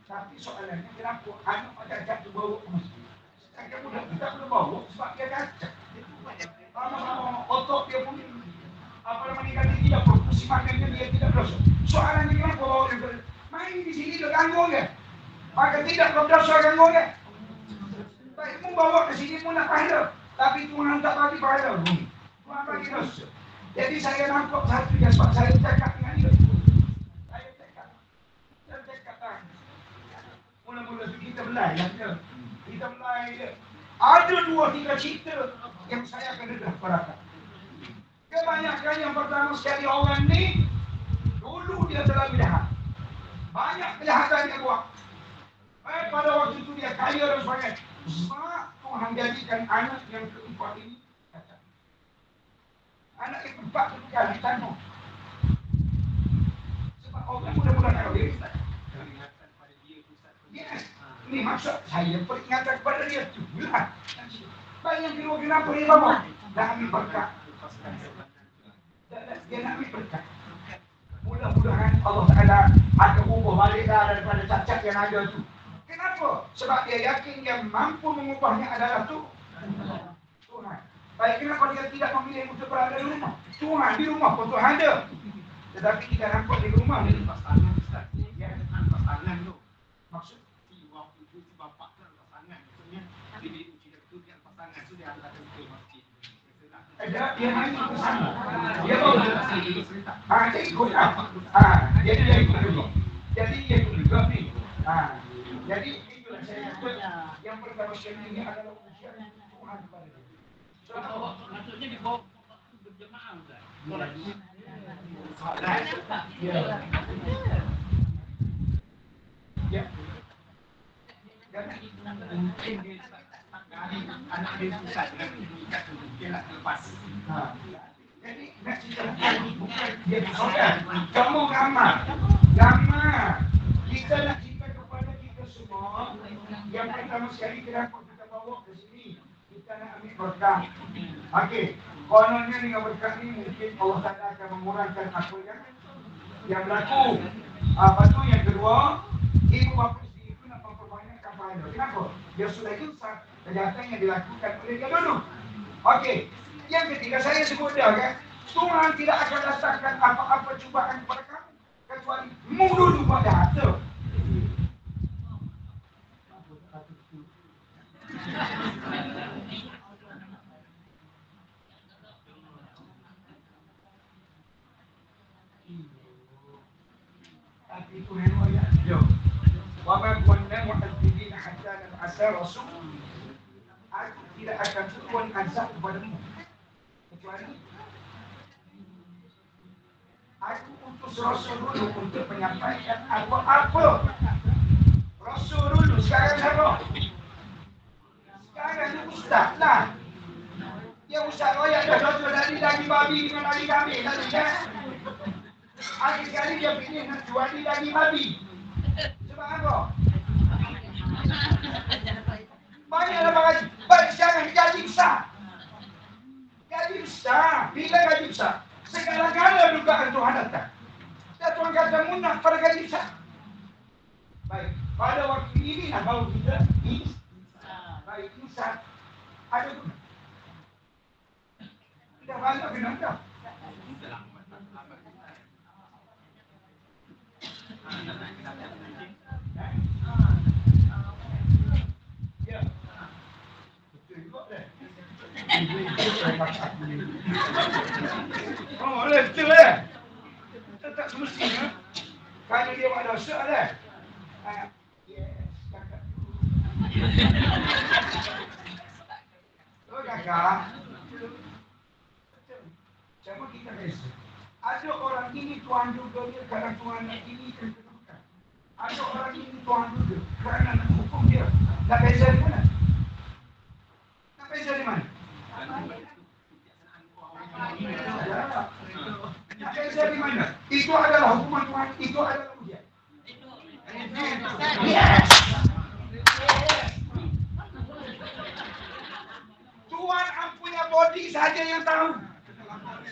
Tapi soalannya kenapa anak cacat tu bawa ke masjid? Sedangkan budak kita belum bawa sebab dia cacat. Lama-lama otot dia pun kata tidak berfungsi, maknanya dia tidak berdosa. Soalannya kenapa bawa dia? Main di sini dia ganggu ke? Maka tidak berdosa ganggu ke? Baik, mu bawa ke sini mu nak pahala, tapi Tuhan tak bagi pahala. Tuhan bagi dosa. Jadi saya nampak satu yang sebab saya cakap dengan dia. Saya cakap mula-mula tu kita belai lah dia. Kita belai dia. Ada 2-3 cerita yang saya akan dengar kepada. Kebanyakan yang pertama sekali orang ni dulu dia terlalu jahat. Banyak kejahatan dia buat. Pada waktu itu dia kaya dan sebagainya. Sebab Tuhan jadikan anak yang keempat ini kacau. Anak yang keempat itu bukan anak tanggung. Sebab orang muda-muda kaya dia. Yes. Ini maksud saya peringatan kepada dia tu lah. Baik yang kedua kenapa dia bawa? Dah ambil berkat. Dia nak ambil berkat. Mudah-mudahan Allah Ta'ala akan ubah balik daripada cacat yang ada tu. Kenapa? Sebab dia yakin yang mampu mengubahnya adalah Tuhan. Baik, kenapa dia tidak memilih untuk berada di rumah? Tuhan di rumah pun Tuhan ada. Tetapi kita nampak di rumah ni pasangan Ustaz. Ya, pasangan tu. Maksud? Waktu itu si bapak tu pasangan. Maksudnya, dia uji tu dia pasangan tu dia ada ke masjid. Dia main ke sana. Dia bawa dia ikut apa? Jadi dia ikut juga. Jadi dia ikut juga ni. Jadi itulah saya kata yang pertama sekali ini adalah ujian Tuhan kepada dia. Maksudnya dibawa berjemaah Ustaz. Ya. Mungkin dia anak dia susah dengan ikat tu, dia nak lepas. Jadi nak cerita bukan dia soal. Kamu ramah. Kita nak cerita kepada kita semua. Yang pertama sekali kenapa kita bawa ke sini? Kita nak ambil berkah. Okey. Kononnya dengan berkah ni mungkin Allah Ta'ala akan mengurangkan apa yang berlaku. Lepas tu yang kedua, ibu bapa sendiri itu nak memperbanyakkan pahala. Kenapa? Dia sudah insaf kejahatan yang dilakukan oleh dia dulu. Okey. Yang ketiga saya sebut dah kan, Tuhan tidak akan datangkan apa-apa cubaan kepada kamu kecuali dulu pada harta. Tapi Tuhan ayat dia. Wa ma kunna mu'adzibina hatta nab'atha rasul. Aku tidak akan turun azab kepadamu kecuali aku utus Rasul dulu untuk menyampaikan apa-apa. Rasul dulu, sekarang siapa? Sekarang ni ustaz lah. Dia ustaz royak dah contoh dari daging babi dengan daging kambing tadi kan? Akhir-kali dia pilih nak jual di daging babi. Sebab apa? Banyaklah bagaji. Baik sekarang gaji besar. Gaji besar. Bila gaji besar? Segala-gala dugaan Tuhan datang. Dan Tuhan kata munah pada gaji besar. Baik. Pada waktu ini nak baru kita baik insaf. Ada guna. Kita banyak kena dah. Ya. Betul juga dah. Oh, betul lah. Tak semestinya. Kerana dia buat dosa lah. Yes, kakak. Oh, kakak. Sama kita rasa. Ada orang ini Tuhan juga dia kerana Tuhan nak ini dan kedudukan. Ada orang ini Tuhan juga kerana nak hukum dia. Nak beza di mana? Nak beza di mana? Nak beza di mana? Itu adalah hukuman Tuhan. Itu adalah ujian. Yes. Tuhan ampunya body saja yang tahu.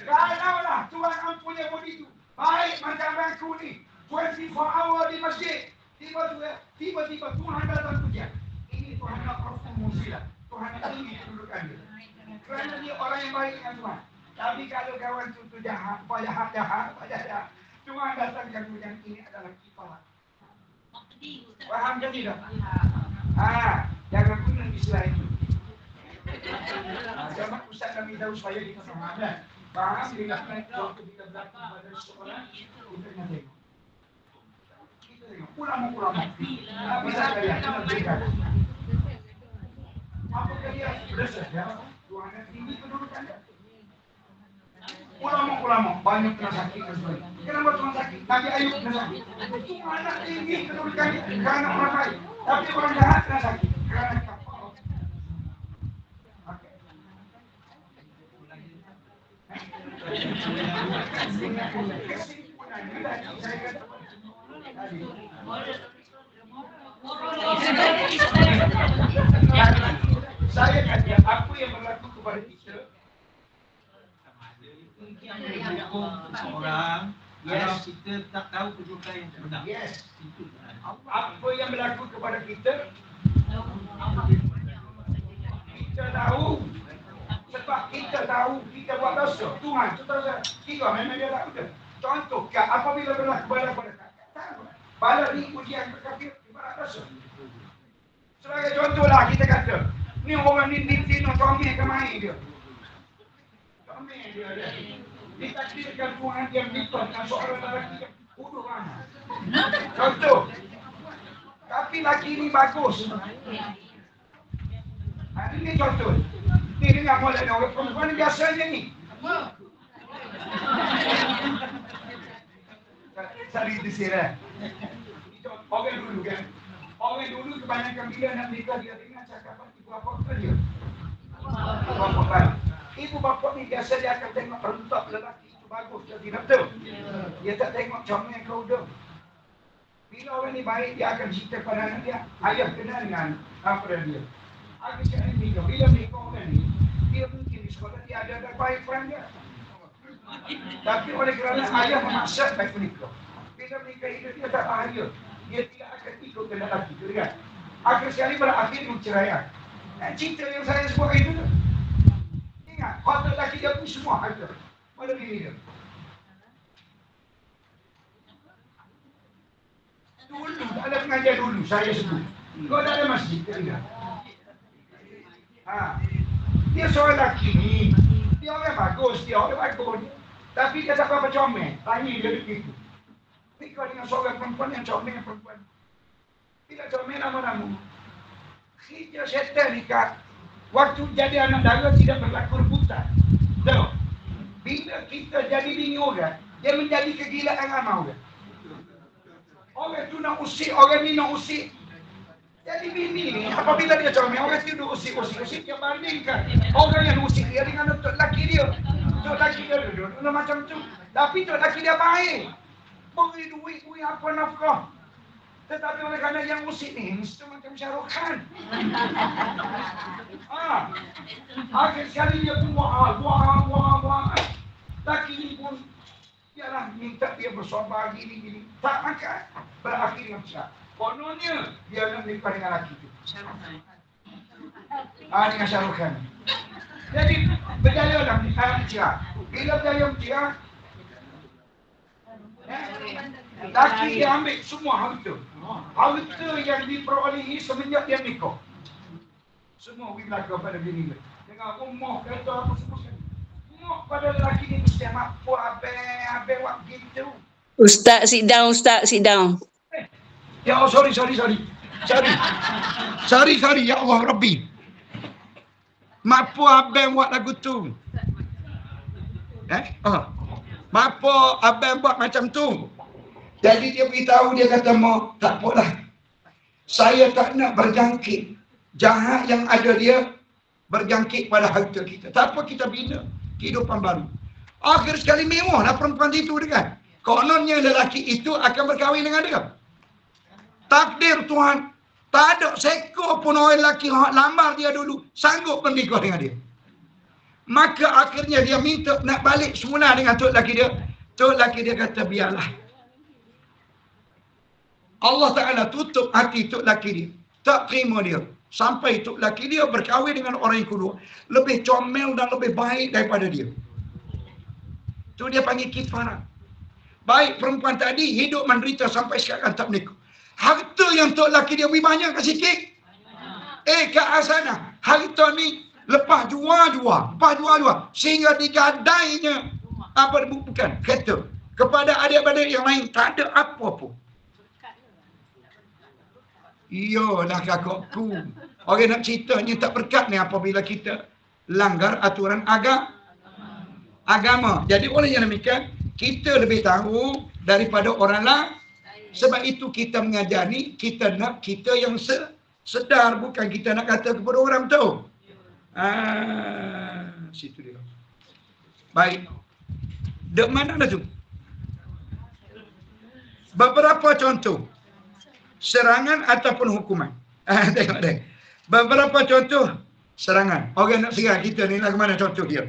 Kalaulah Tuhan ampunya body itu baik macam aku ni 24 hour di masjid, tiba-tiba Tuhan datang ujian. Ini Tuhan nak promosi lah. Tuhan nak tinggi kedudukan dia. Kerana dia orang yang baik dengan Tuhan. Tapi kalau kawan tu jahat, jahat, Tuhan datangkan ujian ini adalah kifarat. Faham ke tidak? Jangan guna istilah itu. Jangan Ustaz kami tahu supaya kita faham kan? Faham? Bila kita berlaku pada seorang, kita kena tengok. Kita tengok. Ulama-ulama. Bisa kalian, kita berikan. Apa kalian berasa? Tuhan yang tinggi kedudukan. Ulama-ulama banyak kena sakit dan sebagainya. Kenapa Tuhan sakit? Nabi Ayub kena sakit. Tuhan yang tinggi kedudukan kerana orang baik. Tapi orang jahat kena sakit. Kerana kapal. Okay. Saya kata apa yang berlaku kepada kita Orang kalau kita tak tahu kedudukan yang sebenar. yes. Apa yang berlaku kepada kita kita tahu sebab kita tahu kita buat dosa. Tuhan kita memang dia tahu dah. Contoh apabila berlaku bala pada tahu bala ni ujian berkafir ibarat dosa. Sebagai contohlah kita kata ni orang ni comel ke main dia. Comel dia. Ditakdirkan Tuhan dia menikah dengan seorang lelaki yang bodoh ramah. Contoh. Tapi laki ni bagus. Ini contoh. Ni dengar mulai orang perempuan ni biasanya ni. Sari disirah. Orang dulu kan. Orang dulu kebanyakan bila nak nikah dia dengar cakapan ibu bapa dia. Ibu bapa ni biasa dia akan tengok rentak lelaki itu bagus dia tidak betul. Dia tak tengok comel kau dah. Bila orang ni baik dia akan cerita pada anak dia, ayah kenal dengan apa dia. Aku cakap ni bila nikah orang ni, dia mungkin di sekolah dia ada baik friend dia. Tapi oleh kerana ayah memaksa baik menikah. Bila menikah itu dia tak bahaya. Dia tidak akan ikut ke lelaki tu kan. Akhir sekali berakhir menceraikan. Cinta yang saya sebut itu tu. Ingat, harta lelaki dia pun semua harta. Pada diri dia. Dulu, ada pengajian dulu, saya sebut. Kau tak ada masjid, dia ingat. Dia seorang lelaki ni. Dia orang bagus, tapi dia tak apa-apa comel. Tanya dia begitu. Nikah dengan seorang perempuan yang comel perempuan. Bila comel nama-nama. Kita setan nikah. Waktu jadi anak dara tidak berlaku rebutan. Tahu? Bila kita jadi bini orang, dia menjadi kegilaan ramai orang. Orang tu nak usik, orang ni nak usik. Jadi bini ni, apabila dia comel, orang tu duduk usik, dia bandingkan. Orang yang usik dia dengan untuk lelaki dia. Untuk lelaki dia duduk macam tu. Tapi untuk lelaki dia baik. Beri duit apa nafkah. Tetapi oleh kerana yang usik ni, mesti macam Shahrukh Khan. Akhir sekali dia pun buang. Lelaki ni pun, ialah minta dia bersobar gini. Tak makan. Berakhir yang besar. Kononnya, dia nak nikah dengan lelaki tu. Dengan Shahrukh Khan. Jadi, berjaya lah mencira. Bila berjaya mencira, lelaki dia ambil semua harta. Harta yang diperolehi semenjak dia nikah. Semua berlaku pada bini dia. Dengan umur kata apa semua. Umur pada lelaki ni mesti mampu abang buat gitu. Ustaz, sit down. Ya Allah, sorry. Sorry, ya Allah Rabbi. Mampu abang buat lagu tu. Mampu abang buat macam tu. Jadi dia beritahu, dia kata, "Mak, tak apalah. Saya tak nak berjangkit. Jahat yang ada dia berjangkit pada harta kita. Tak apa, kita bina kehidupan baru." Akhir sekali mewahlah perempuan itu kan. Kononnya lelaki itu akan berkahwin dengan dia. Takdir Tuhan. Tak ada seekor pun orang lelaki lamar dia dulu sanggup menikah dengan dia. Maka akhirnya dia minta nak balik semula dengan tok lelaki dia. Tok lelaki dia kata, "Biarlah." Allah Ta'ala tutup hati tok lelaki dia. Tak terima dia. Sampai tok lelaki dia berkahwin dengan orang yang kedua. Lebih comel dan lebih baik daripada dia. Itu dia panggil kifarah. Baik perempuan tadi hidup menderita sampai sekarang tak menikah. Harta yang tok lelaki dia lebih banyak ke sikit? Ke sana. Harta ni Lepas jual. Sehingga digadainya apa bukan kereta kepada adik-adik yang lain, tak ada apa-apa. Iyalah kakakku. Orang nak ceritanya tak berkat ni apabila kita langgar aturan agama. Jadi oleh yang demikian, kita lebih tahu daripada orang lain. Sebab itu kita mengajar ni, kita nak kita yang sedar, bukan kita nak kata kepada orang tu. Situ dia. Baik. Dek mana dah tu? Beberapa contoh serangan ataupun hukuman. Tengok deh. Beberapa contoh serangan. Orang nak serang kita ni lah, mana contoh dia.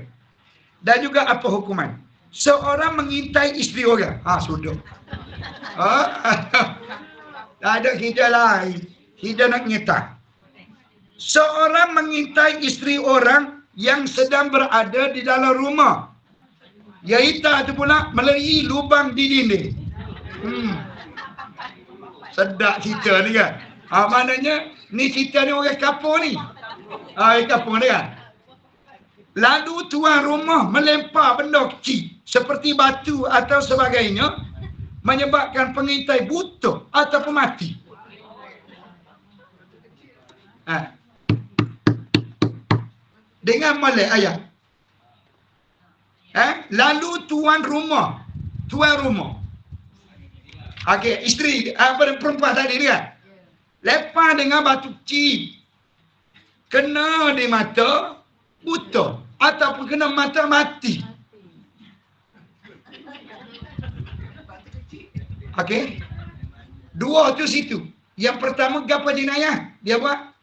Dan juga apa hukuman. Seorang mengintai isteri orang. Sudah. Tak ada kita lain. Kita nak ngintai. Seorang mengintai isteri orang yang sedang berada di dalam rumah. Iaitu itu pula melalui lubang di dinding. Sedap cerita ni kan. Maknanya ni cerita ni orang kapur ni. Orang kapur ni kan. Lalu tuan rumah melempar benda kecil seperti batu atau sebagainya, menyebabkan pengintai buta ataupun mati. Dengan molek ayat. Lalu tuan rumah. Okey, isteri perempuan tadi dia kan. Lepas dengan batu kecil, kena di mata buta ataupun kena mata mati. Okey. Dua tu situ. Yang pertama gapo jenayah? Dia buat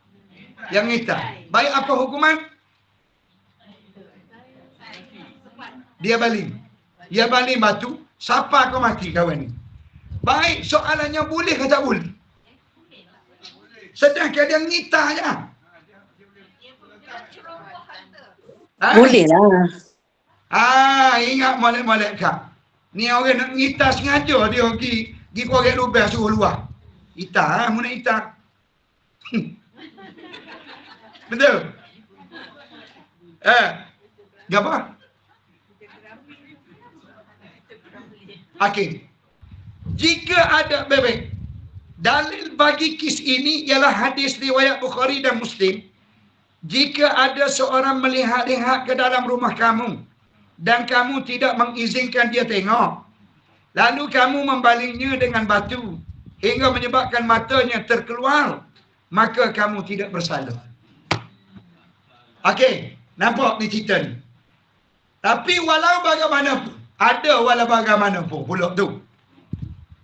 yang ngitai. Baik, apa hukuman? Dia baling batu, siapa kau mati kawan ni? Baik, soalannya boleh ke tak boleh? Sedangkan dia ngitai je. Boleh lah. Ingat molek-molek kak. Ni orang nak ngitai sengaja dia pergi korek lubang suruh luar. Itai, mu nak itai. Betul? Apa? Okey. Jika ada bebek, dalil bagi kes ini ialah hadis riwayat Bukhari dan Muslim. Jika ada seorang melihat-lihat ke dalam rumah kamu dan kamu tidak mengizinkan dia tengok, lalu kamu membalingnya dengan batu hingga menyebabkan matanya terkeluar, maka kamu tidak bersalah. Okey, nampak ni cerita ni. Tapi walau bagaimanapun, walau bagaimanapun pula tu,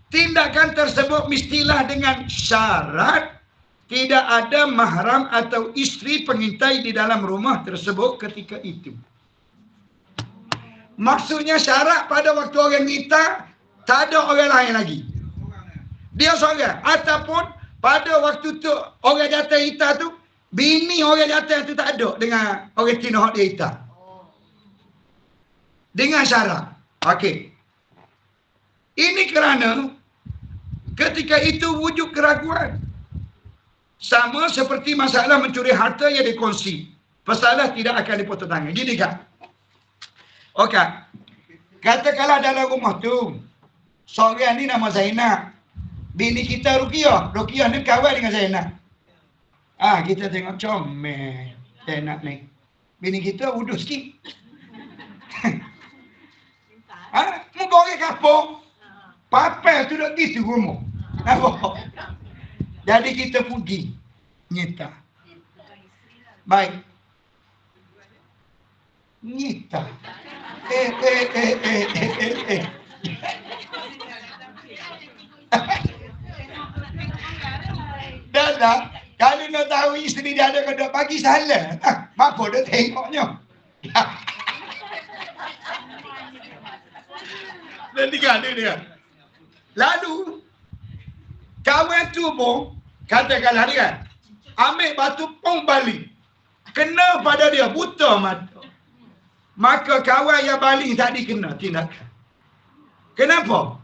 tindakan tersebut mestilah dengan syarat tidak ada mahram atau isteri pengintai di dalam rumah tersebut ketika itu. Maksudnya syarat pada waktu orang ngitai, tak ada orang lain lagi. Dia seorang. Ataupun pada waktu tu orang jatuh hitam tu, bini orang jatuh tu tak ada dengan orang Cina dia hitam. Dengan syarat. Okey. Ini kerana ketika itu wujud keraguan. Sama seperti masalah mencuri harta yang dikongsi. Pesalah tidak akan dipotong tangan. Gini kan? Okey. Katakanlah dalam rumah tu, seorang ni nama Zainab. Bini kita Rukiah. Rukiah ni kawan dengan Zainab. Kita tengok comel Zainab ni. Bini kita udus sikit. Muka orang kapur. Papel tu duduk di situ rumah. Nampak? Jadi kita pergi nyita. Baik. Nyita. Dah. Kalau nak tahu isteri dia ada kena bagi salah. Apa dia tengoknya? Dan dia. Lalu kawan tu pun katakanlah dia kan, ambil batu pun balik. Kena pada dia, buta mata. Maka kawan yang balik tadi kena tindakan. Kenapa?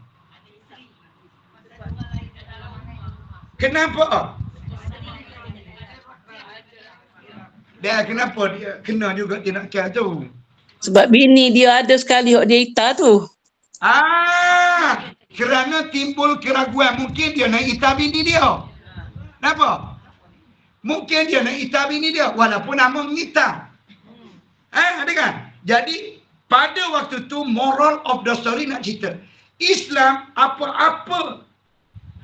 Dia kenapa dia kena juga tindakan tu? Sebab bini dia ada sekali hok dia ita tu. Kerana timbul keraguan. Mungkin dia nak ita bini dia. Kenapa? Mungkin dia nak ita bini dia. Walaupun nama mengita. Ada kan? Jadi, pada waktu tu moral of the story nak cerita. Islam, apa-apa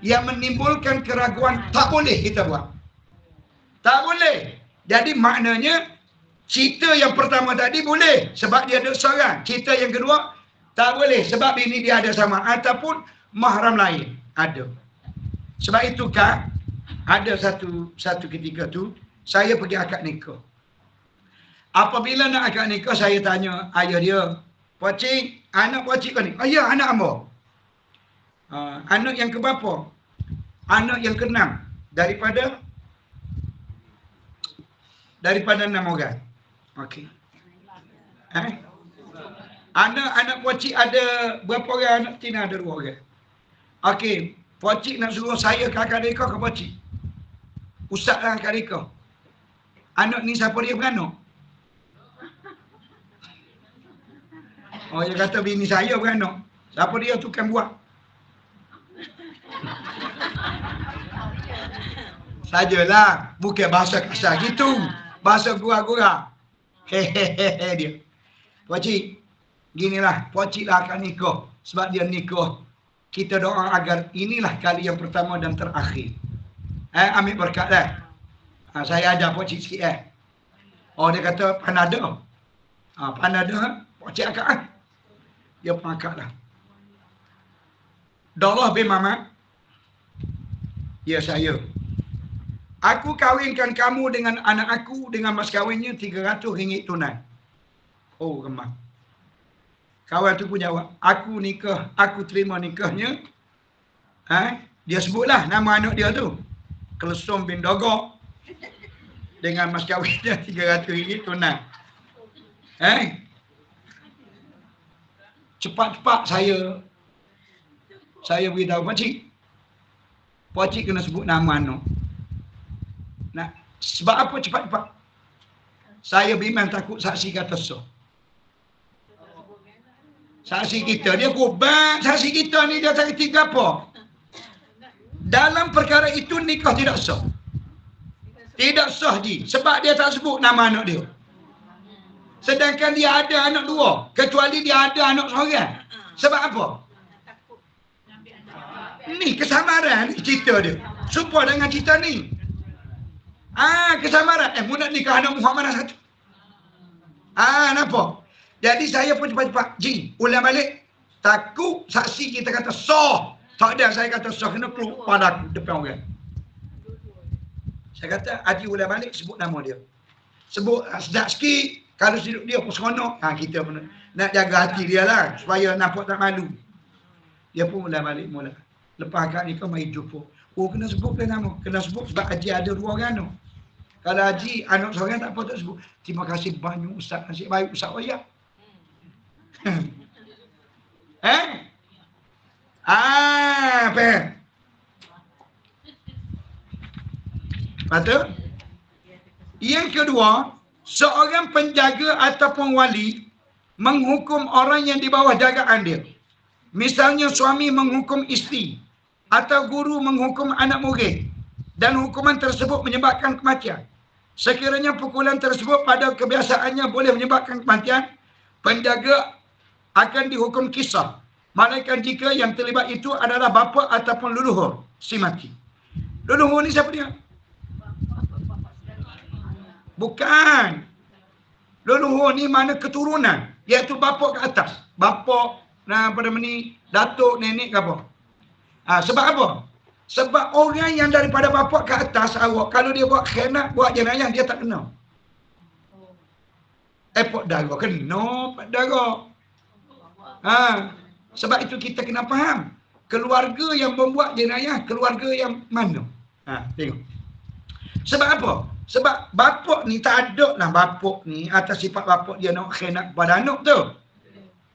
yang menimbulkan keraguan, tak boleh kita buat. Tak boleh. Jadi maknanya, cerita yang pertama tadi boleh. Sebab dia ada seorang. Cerita yang kedua, tak boleh. Sebab bini dia ada sama. Ataupun mahram lain. Ada. Sebab itu kan, ada satu ketika tu, saya pergi akad nikah. Apabila nak akad nikah, saya tanya ayah dia, "Pakcik, anak pakcik kau ni?" "Ya, anak hamba." Anak yang keberapa? Anak yang ke-6. Daripada 6 orang. Okey. Anak pakcik ada berapa orang anak betina? Ada 2 orang. Okey, pakcik nak suruh saya ke akad nikah ke pakcik? Ustaz lah akad nikah. Anak ni siapa dia beranak? Oh, dia kata bini saya beranak. Siapa dia tukang buat? Sajalah, bukan bahasa kasar gitu. Bahasa gurau-gurau. Hehehe dia. Pakcik, ginilah, pakcik lah akan nikah. Sebab dia nikah. Kita doa agar inilah kali yang pertama dan terakhir. Ambil berkat lah. Saya ajar pakcik sikit Oh, dia kata panada. Panada, pakcik akak Dia pun akak lah. Darah bin Mamat. Ya, saya. Aku kahwinkan kamu dengan anak aku dengan mas kahwinnya RM300 tunai. Oh, remah. Kawan tu pun jawab, aku terima nikahnya. Dia sebutlah nama anak dia tu. Kelesum bin Dogok. Dengan mas kahwinnya RM300 tunai. Cepat-cepat saya beritahu pakcik. Pakcik kena sebut nama anak. Sebab apa cepat-cepat? Saya bimbang takut saksi kata sah. Saksi kita, dia kubat. Saksi kita ni dia cari 3 apa? Dalam perkara itu nikah tidak sah. Tidak sah Ji. Sebab dia tak sebut nama anak dia. Sedangkan dia ada anak 2. Kecuali dia ada anak seorang. Sebab apa? Ni kesamaran cerita dia. Serupa dengan cerita ni. Kesamaran. Mu nak nikah anak Muhammad satu. Nampak? Jadi saya pun cepat-cepat. Ji, ulang balik. Takut saksi kita kata sah. Tak ada saya kata sah. Kena keluar pada aku depan orang. Saya kata, Haji ulang balik sebut nama dia. Sebut sedap sikit. Kalau hidup dia pun seronok. Kita pun nak jaga hati dia lah. Supaya nampak tak malu. Dia pun ulang balik mula. Lepas akad ni kau mari jumpa. Oh, kena sebut ke nama? Kena sebut sebab Haji ada 2 orang anak. Kalau Haji anak seorang tak apa tak sebut. Terima kasih banyak Ustaz. Nasib baik Ustaz Oyak. Apa? Betul? Yang kedua, seorang penjaga ataupun wali menghukum orang yang di bawah jagaan dia. Misalnya suami menghukum isteri atau guru menghukum anak murid dan hukuman tersebut menyebabkan kematian. Sekiranya pukulan tersebut pada kebiasaannya boleh menyebabkan kematian, penjaga akan dihukum kisah. Malaikat jika yang terlibat itu adalah bapa ataupun leluhur si mati. Leluhur ni siapa dia? Bukan. Leluhur ni mana keturunan, iaitu bapa ke atas. Bapa, datuk, nenek ke apa. Sebab apa? Sebab orang yang daripada bapa ke atas awak, kalau dia buat khianat, buat jenayah, dia tak kena. Pak darah kena, pak darah. Sebab itu kita kena faham. Keluarga yang membuat jenayah, keluarga yang mana? Tengok. Sebab apa? Sebab bapak ni tak ada lah bapak ni atas sifat bapak dia nak khianat kepada anak tu.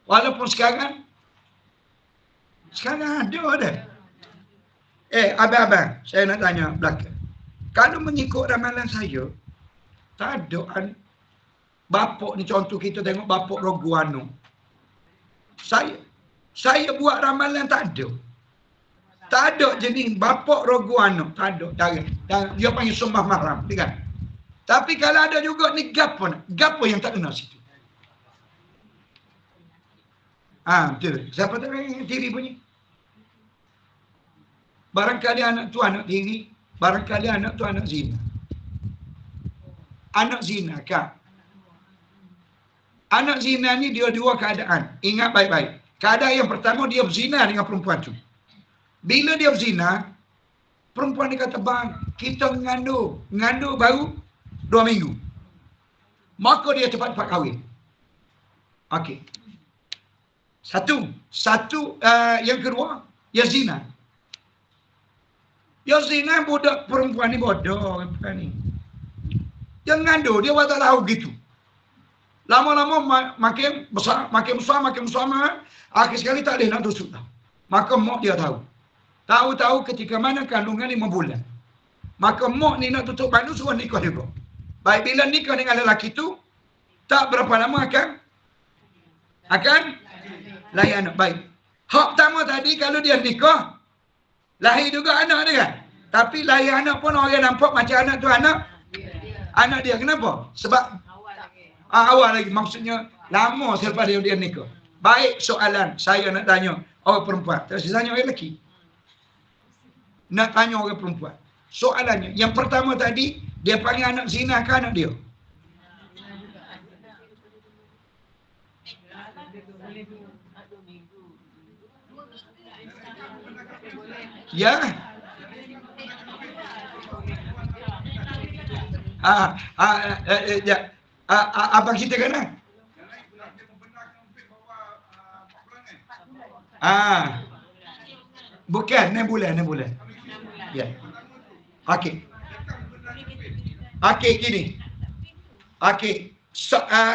Walaupun sekarang ada. Abang-abang, saya nak tanya belakang. Kalau mengikut ramalan saya, Tak ada. Bapak ni contoh kita tengok bapak Roguano. Saya buat ramalan tak ada. Tak ada jenis bapak Roguano. Tak ada. Jangan. Dia panggil sumpah mahram. Kan? Tapi kalau ada juga ni gapo yang tak kena situ. Betul. Siapa tahu yang tiri bunyi? Barangkali anak tu anak tiri. Barangkali anak tu anak zina. Anak zina kan? Anak zina ni dia dua keadaan. Ingat baik-baik. Keadaan yang pertama dia berzina dengan perempuan tu. Bila dia berzina, perempuan dia kata, bang, kita mengandung. Mengandung baru 2 minggu. Maka dia cepat-cepat kahwin. Okey. Satu, yang kedua, dia zina. Dia zina budak perempuan ni bodoh. Ni. Dia mengandung, dia buat tak tahu gitu. Lama-lama makin besar. Akhir sekali tak boleh nak tusuk dah. Maka mak dia tahu. Tahu ketika mana kandungan 5 bulan. Maka mak ni nak tutup bandu suruh nikah juga. Baik, bila nikah dengan lelaki tu, tak berapa lama akan lahir anak. Baik. Hak pertama tadi kalau dia nikah, lahir juga anak dia kan. Tapi lahir anak pun orang nampak macam anak tu anak dia. Kenapa? Sebab awal lagi. Maksudnya lama selepas dia nikah. Baik, soalan saya nak tanya orang perempuan. Tak saya tanya orang lelaki. Nak tanya orang perempuan. Soalannya, yang pertama tadi, dia panggil anak zina ke anak dia? Ya. Apa kita kena? Bukan 6 bulan. Ya. Okey. Gini.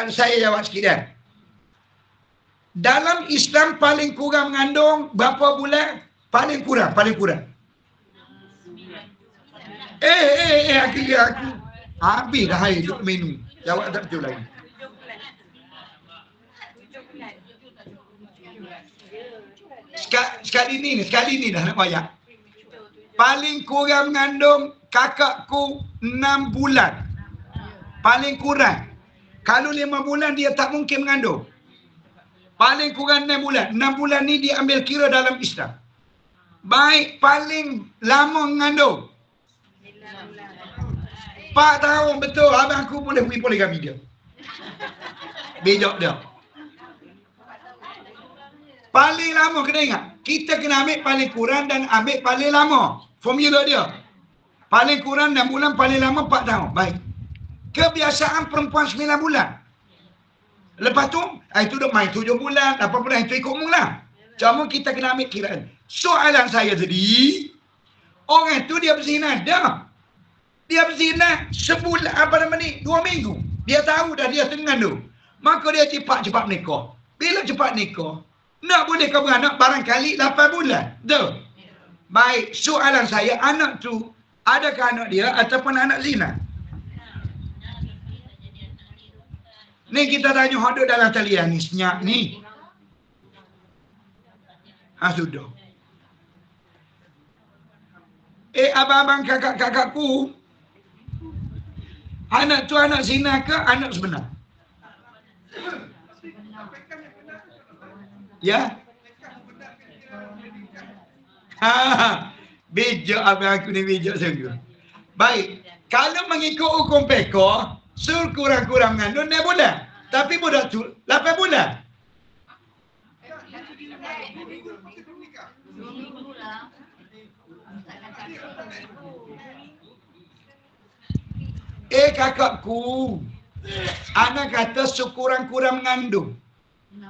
Saya jawab sikit dah. Dalam Islam paling kurang mengandung berapa bulan? Paling kurang. Aku. Habis dah air duk minum. Jawab tak betul lagi. Sekali ni dah nak bayar. Paling kurang mengandung kakakku 6 bulan. Paling kurang. Kalau 5 bulan dia tak mungkin mengandung. Paling kurang 6 bulan. 6 bulan ni dia ambil kira dalam Islam. Baik, paling lama mengandung 4 tahun betul. Abang aku boleh pergi poligami dia. Bejok dia. Paling lama kena ingat. Kita kena ambil paling kurang dan ambil paling lama. Formula dia. Paling kurang 6 bulan, paling lama 4 tahun. Baik. Kebiasaan perempuan 9 bulan. Lepas tu, itu dah main 7 bulan, 8 bulan, itu ikut mula. Cuma kita kena ambil kiraan. Soalan saya tadi, orang tu dia berzina dah. Dia berzina sebulan, 2 minggu. Dia tahu dah dia tengah tu. Maka dia cepat-cepat nikah. Bila cepat nikah, nak boleh kau beranak barangkali 8 bulan. Betul? Baik, soalan saya, anak tu, adakah anak dia ataupun anak zina? Ni kita tanya hodok dalam talian ni, senyak ni. Sudah. Abang-abang kakak-kakakku, anak tu anak zina ke anak sebenar? Ya? Bijak abang aku ni, bijak sungguh. Baik, kalau mengikut hukum peko, sur kurang-kurang mengandung 6 bulan. Tapi budak tu 8 bulan. Kakakku, anak kata sekurang-kurang mengandung.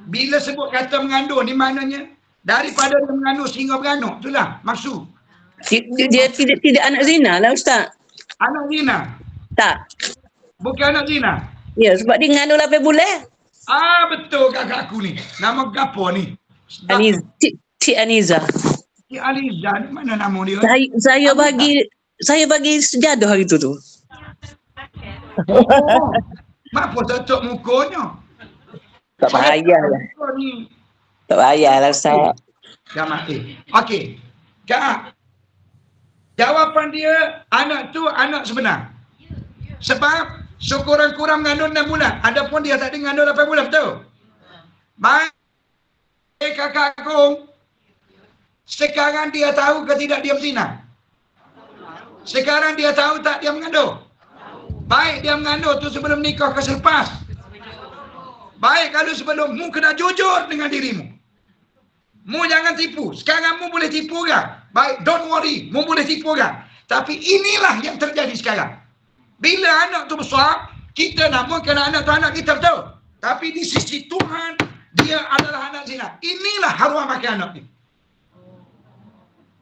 Bila sebut kata mengandung ni maknanya daripada dia mengandung sehingga beranak. Itulah maksud. Dia tidak anak zina lah Ustaz. Anak zina? Tak. Bukan anak zina? Ya, sebab dia mengandung 8 bulan. Betul kakakku ni. Nama gapo ni? Cik Aniza. Cik Aniza ni mana nama dia? Saya bagi sejadah hari tu. Oh, mak pun tutup mukanya. Tak payah lah. Muka ni. Tak payah lah Ustaz. Dah mati. Okey. Kak, jawapan dia anak tu anak sebenar. Sebab sekurang-kurang mengandung 6 bulan. Adapun dia tak ada mengandung 8 bulan, betul? Baik kakak Kong. Sekarang dia tahu ke tidak dia berzina? Sekarang dia tahu tak dia mengandung? Baik dia mengandung tu sebelum nikah ke selepas? Baik kalau sebelum, mu kena jujur dengan dirimu. Mu jangan tipu. Sekarang mu boleh tipu kan? Baik, don't worry. Mu boleh tipu kan? Tapi inilah yang terjadi sekarang. Bila anak tu besar, kita namakan anak tu anak kita, betul? Tapi di sisi Tuhan, dia adalah anak zina. Inilah haruan makan anak ni.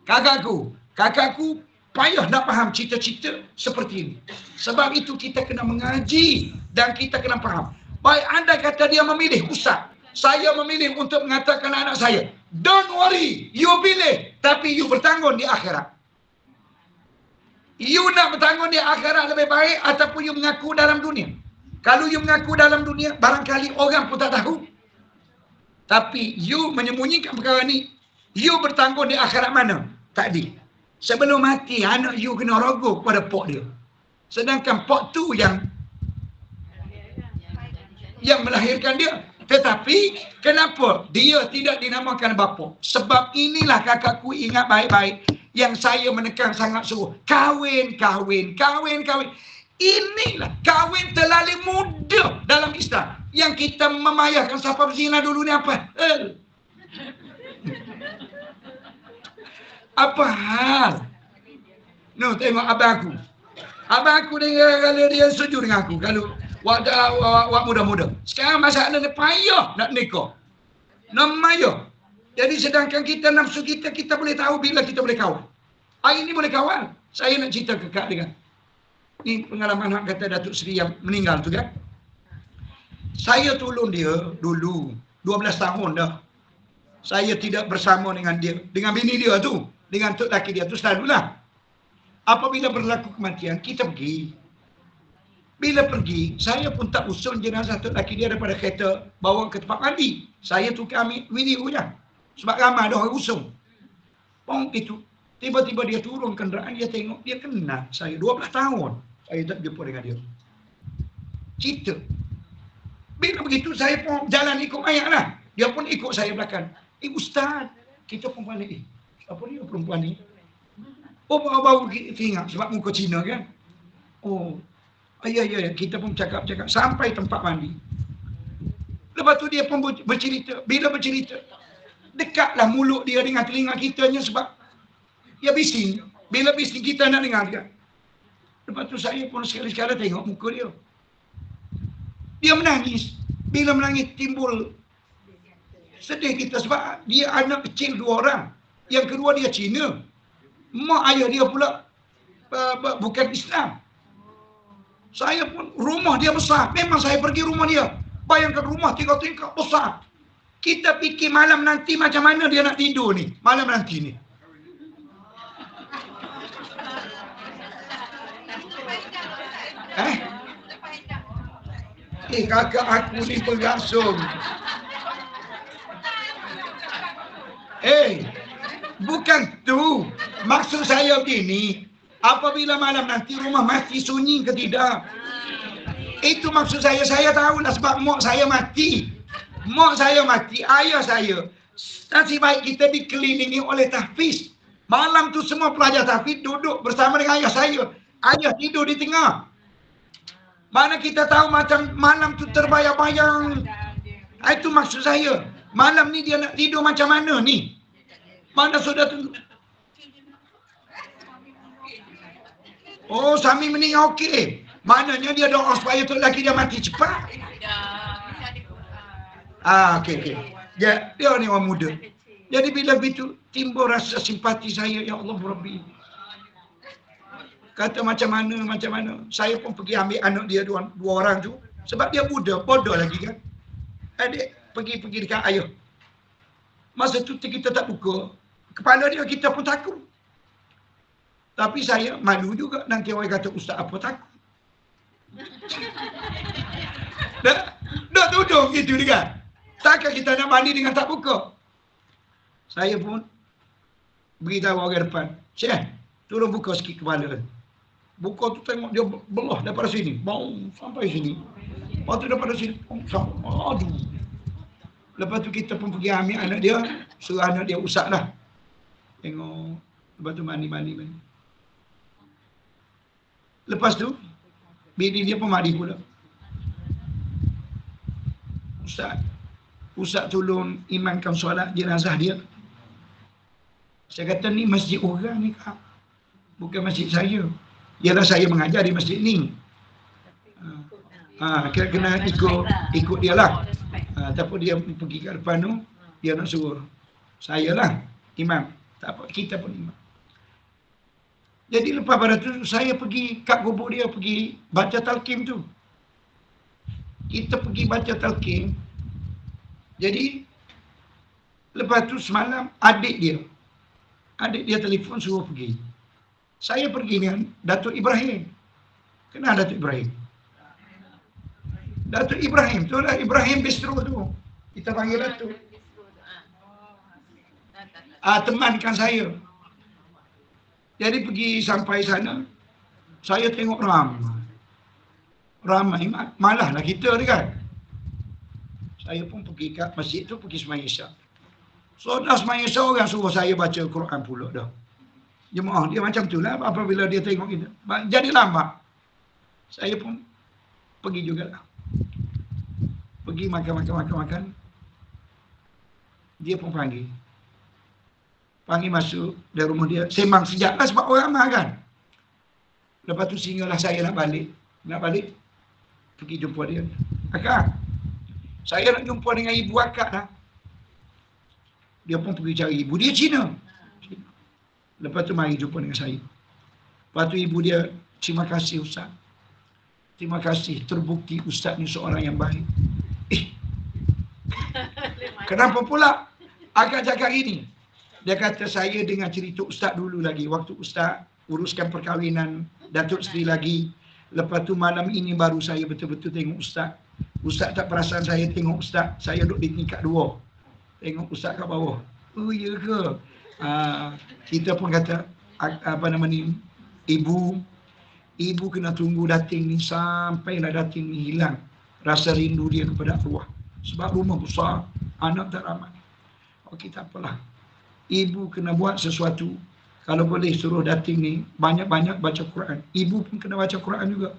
Kakakku payah nak faham cita-cita seperti ini. Sebab itu kita kena mengaji dan kita kena faham. Baik anda kata dia memilih ustaz. Saya memilih untuk mengatakan anak saya, don't worry, you pilih. Tapi you bertanggung di akhirat. You nak bertanggung di akhirat lebih baik ataupun you mengaku dalam dunia. Kalau you mengaku dalam dunia, barangkali orang pun tak tahu. Tapi you menyembunyikan perkara ni, you bertanggung di akhirat mana? Tadi. Sebelum mati, anak you kena rogoh kepada pok dia. Sedangkan pok tu yang melahirkan dia. Tetapi kenapa dia tidak dinamakan bapa? Sebab inilah kakakku ingat baik-baik yang saya menekan sangat suruh. Kahwin. Inilah kahwin terlalu mudah dalam Islam. Yang kita memayahkan siapa berzina dulu ni apa? Apa hal? No, tengok abang aku. Abang aku kalau dia setuju dengan aku. Kalau Wak muda-muda. Sekarang masalah dia payah nak nikah. Namanya. Jadi sedangkan kita nafsu kita boleh tahu bila kita boleh kawan. Hari ini boleh kawan. Saya nak cerita ke Kak dengan. Ni pengalaman hak kata Datuk Seri yang meninggal tu kan. Saya tolong dia dulu. 12 tahun dah. Saya tidak bersama dengan dia. Dengan bini dia tu. Dengan tok laki dia tu selalulah. Apabila berlaku kematian, kita pergi. Bila pergi, saya pun tak usul jenazah tok laki dia daripada kereta bawa ke tempat mandi. Saya tukar ambil video je. Sebab ramai ada orang usung. Pong itu. Tiba-tiba dia turun kenderaan, dia tengok, dia kenal saya. 12 tahun. Saya tak jumpa dengan dia. Cerita. Bila begitu, saya pun jalan ikut mayat lah. Dia pun ikut saya belakang. Ustaz, kita pun balik. Apa dia perempuan ni? Oh, baru kita ingat. Sebab muka Cina kan? Oh, ya, kita pun cakap-cakap sampai tempat mandi. Lepas tu dia pun bercerita. Bila bercerita, dekatlah mulut dia dengan telinga kitanya sebab dia bising. Bila bising kita nak dengar dia. Lepas tu saya pun sekali-sekala tengok muka dia. Dia menangis. Bila menangis timbul sedih kita sebab dia anak kecil 2 orang. Yang kedua dia Cina. Mak ayah dia pula bukan Islam. Saya pun, rumah dia besar. Memang saya pergi rumah dia. Bayangkan rumah 3 tingkat besar. Kita fikir malam nanti macam mana dia nak tidur ni. Malam nanti ni. Kakak aku ni pengasung. Bukan tu. Maksud saya begini. Apabila malam nanti rumah mati sunyi ke tidak? Itu maksud saya. Saya tahulah sebab mak saya mati. Mak saya mati, ayah saya. Nasib baik kita dikelilingi oleh tahfiz. Malam tu semua pelajar tahfiz duduk bersama dengan ayah saya. Ayah tidur di tengah. Mana kita tahu macam malam tu terbayang-bayang. Itu maksud saya. Malam ni dia nak tidur macam mana ni? Mana sudah tu? Oh, Sami meninggal okey. Maknanya dia doa supaya tok laki dia mati cepat. Okey. Dia ni orang muda. Jadi bila begitu timbul rasa simpati saya, ya Allah Rabbi. Kata macam mana. Saya pun pergi ambil anak dia dua orang tu. Sebab dia muda, bodoh lagi kan. Adik pergi dekat ayah. Masa tu kita tak buka. Kepala dia kita pun takut. Tapi saya malu juga nanti orang kata ustaz apa takut. Dah tuduh gitu juga. Takkan kita nak mandi dengan tak buka? Saya pun beritahu orang depan, Syekh, tolong buka sikit kepala. Buka tu tengok dia belah daripada sini, bau sampai sini. Lepas tu daripada sini, aduh. Lepas tu kita pun pergi ambil anak dia, suruh anak dia usap lah. Tengok, lepas tu mandi. Lepas tu, bini dia pun mandi pula. Ustaz tolong imamkan solat jenazah dia. Saya kata ni masjid orang ni kak. Bukan masjid saya. Ialah saya mengajar di masjid ni. Kena ikut dia lah. Tapi dia pergi ke depan tu, dia nak suruh saya lah imam. Tak apa, kita pun imam. Jadi lepas pada tu saya pergi kat gubuk dia, pergi baca talqin tu. Kita pergi baca talqin. Jadi lepas tu semalam adik dia telefon suruh pergi. Saya pergi dengan Datuk Ibrahim. Kenal Datuk Ibrahim? Datuk Ibrahim tu lah, Ibrahim Bistro tu. Kita panggil Datuk. Temankan saya. Jadi pergi sampai sana, saya tengok ramai. Malah lah kita ni kan. Saya pun pergi kat masjid tu, pergi sembahyang Isyak. So dah sembahyang Isyak, orang suruh saya baca Quran pula dah. Jemaah dia macam tu lah apabila dia tengok kita. Jadi lambat. Saya pun pergi jugalah. Pergi makan. Dia pun panggil masuk dari rumah dia. Sembang sejak lah sebab orang ramai kan. Lepas tu sehinggalah saya nak balik. Pergi jumpa dia. Akak, saya nak jumpa dengan ibu akak lah. Dia pun pergi cari ibu dia Cina. Lepas tu mari jumpa dengan saya. Lepas tu ibu dia, terima kasih Ustaz. Terima kasih, terbukti Ustaz ni seorang yang baik. Kenapa pula akak cakap gini? Dia kata saya dengar cerita Ustaz dulu lagi. Waktu Ustaz uruskan perkahwinan Datuk Seri lagi. Lepas tu malam ini baru saya betul-betul tengok Ustaz. Ustaz tak perasan saya tengok Ustaz. Saya duduk di tingkat 2. Tengok Ustaz kat bawah. Oh ya ke? Kita pun kata, Ibu kena tunggu dating ni sampailah dating ni hilang rasa rindu dia kepada arwah. Sebab rumah besar, anak tak ramai. Okey, tak apalah. Ibu kena buat sesuatu. Kalau boleh suruh dating ni banyak-banyak baca Quran. Ibu pun kena baca Quran juga.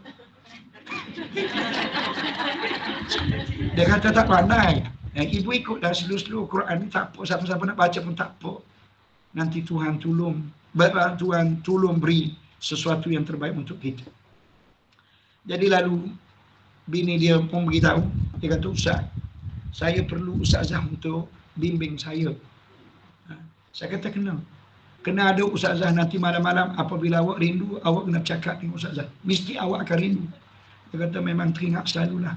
Dia kata tak pandai. Ibu ikutlah seluruh Quran ni, tak apa. Siapa-siapa nak baca pun tak apa. Nanti Tuhan tolong beri sesuatu yang terbaik untuk kita. Jadi lalu bini dia pun beritahu. Dia kata, Ustaz, saya perlu ustazah untuk bimbing saya. Saya kata kena ada ustazah nanti malam-malam apabila awak rindu, awak kena bercakap dengan ustazah. Mesti awak akan rindu. Dia kata memang teringat selalulah.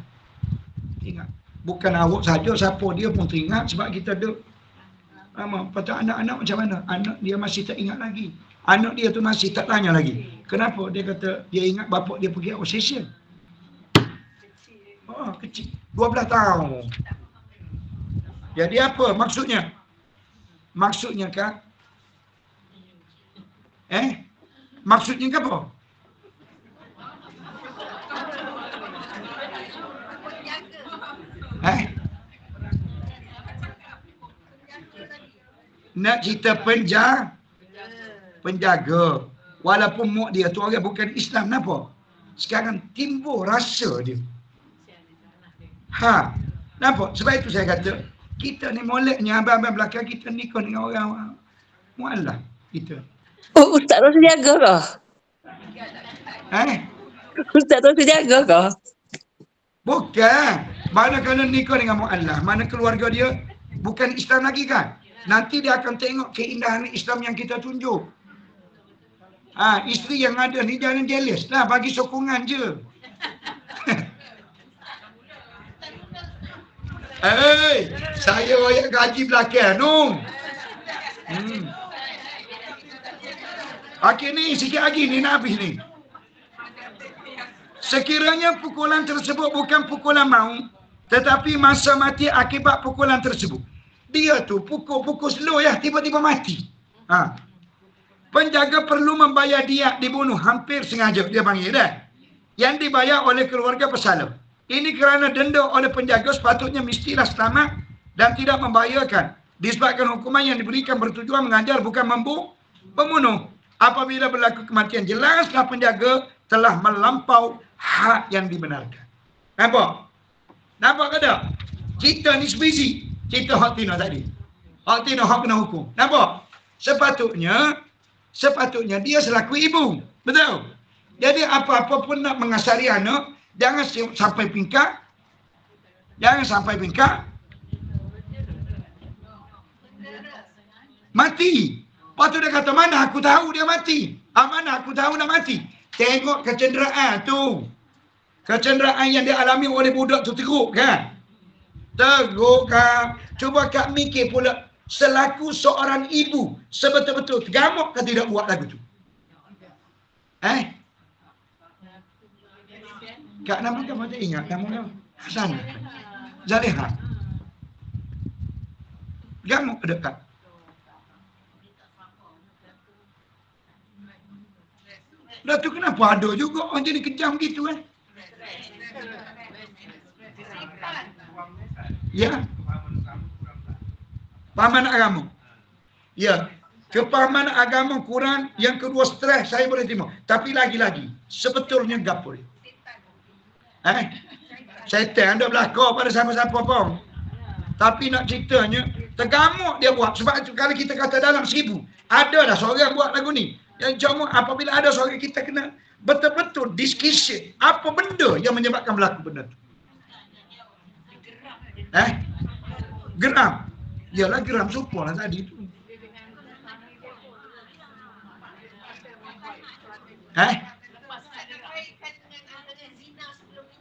Teringat. Bukan awak saja, siapa dia pun teringat sebab kita ada lama. Patut anak-anak macam mana? Anak dia masih tak ingat lagi. Anak dia tu masih tak tanya lagi. Kenapa? Dia kata dia ingat bapak dia pergi obsession. Kecil. 12 tahun. Jadi apa maksudnya? Maksudnya kan? Maksudnya ke apa? Nak cerita penjaga. Walaupun mak dia tu orang bukan Islam, kenapa? Sekarang timbul rasa dia. Nampak? Sebab itu saya kata, kita ni moleknya abang-abang belakang kita nikah dengan orang mualaf kita. Oh, Ustaz tu jaga ke? Ustaz tu jaga ke? Bukan. Mana kena nikah dengan mualaf, mana keluarga dia bukan Islam lagi kan? Nanti dia akan tengok keindahan Islam yang kita tunjuk. Isteri yang ada ni jangan jealous lah, bagi sokongan je. Saya royak gaji belakang tu. Okey ni, sikit lagi ni nak habis ni. Sekiranya pukulan tersebut bukan pukulan maut, tetapi masa mati akibat pukulan tersebut. Dia tu pukul slow ya, tiba-tiba mati. Penjaga perlu membayar diat dibunuh hampir sengaja, dia panggil dah. Yang dibayar oleh keluarga pesalah. Ini kerana denda oleh penjaga sepatutnya mestilah selamat dan tidak membahayakan. Disebabkan hukuman yang diberikan bertujuan mengajar bukan membunuh. Apabila berlaku kematian, jelaslah penjaga telah melampau hak yang dibenarkan. Nampak? Nampak ke tak? Kita ni sebiji. Cerita Hak Tino tadi. Hak Tino hak kena hukum. Nampak? Sepatutnya dia selaku ibu. Betul? Jadi apa-apa pun nak mengasari anak, jangan sampai pingkat. Jangan sampai pingkat. Mati. Lepas tu dia kata, mana aku tahu dia mati. Mana aku tahu nak mati. Tengok kecenderaan tu. Kecenderaan yang dialami oleh budak tu teruk kan. Teruk kan. Cuba Kak mikir pula. Selaku seorang ibu. Sebetul-betul tergamuk ke tidak buat lagu tu. Kak nama kamu tak ingat. Nama kamu Hasanah. Zaleha. Gamuk ke dekat. Dah tu kenapa ada juga orang jadi kejam gitu Ya. Pahaman agama. Ya. Kepahaman agama kurang. Yang kedua stres saya boleh terima. Tapi lagi-lagi. Sebetulnya gapul. Syaitan anda berlaku pada siapa-siapa pun. Tapi nak ceritanya. Tergamuk dia buat. Sebab itu kalau kita kata dalam 1000. Ada dah seorang buat lagu ni. Yang cuma apabila ada seorang kita kena betul-betul discussion. Apa benda yang menyebabkan berlaku benda tu. Geram. Yalah geram supor lah tadi tu.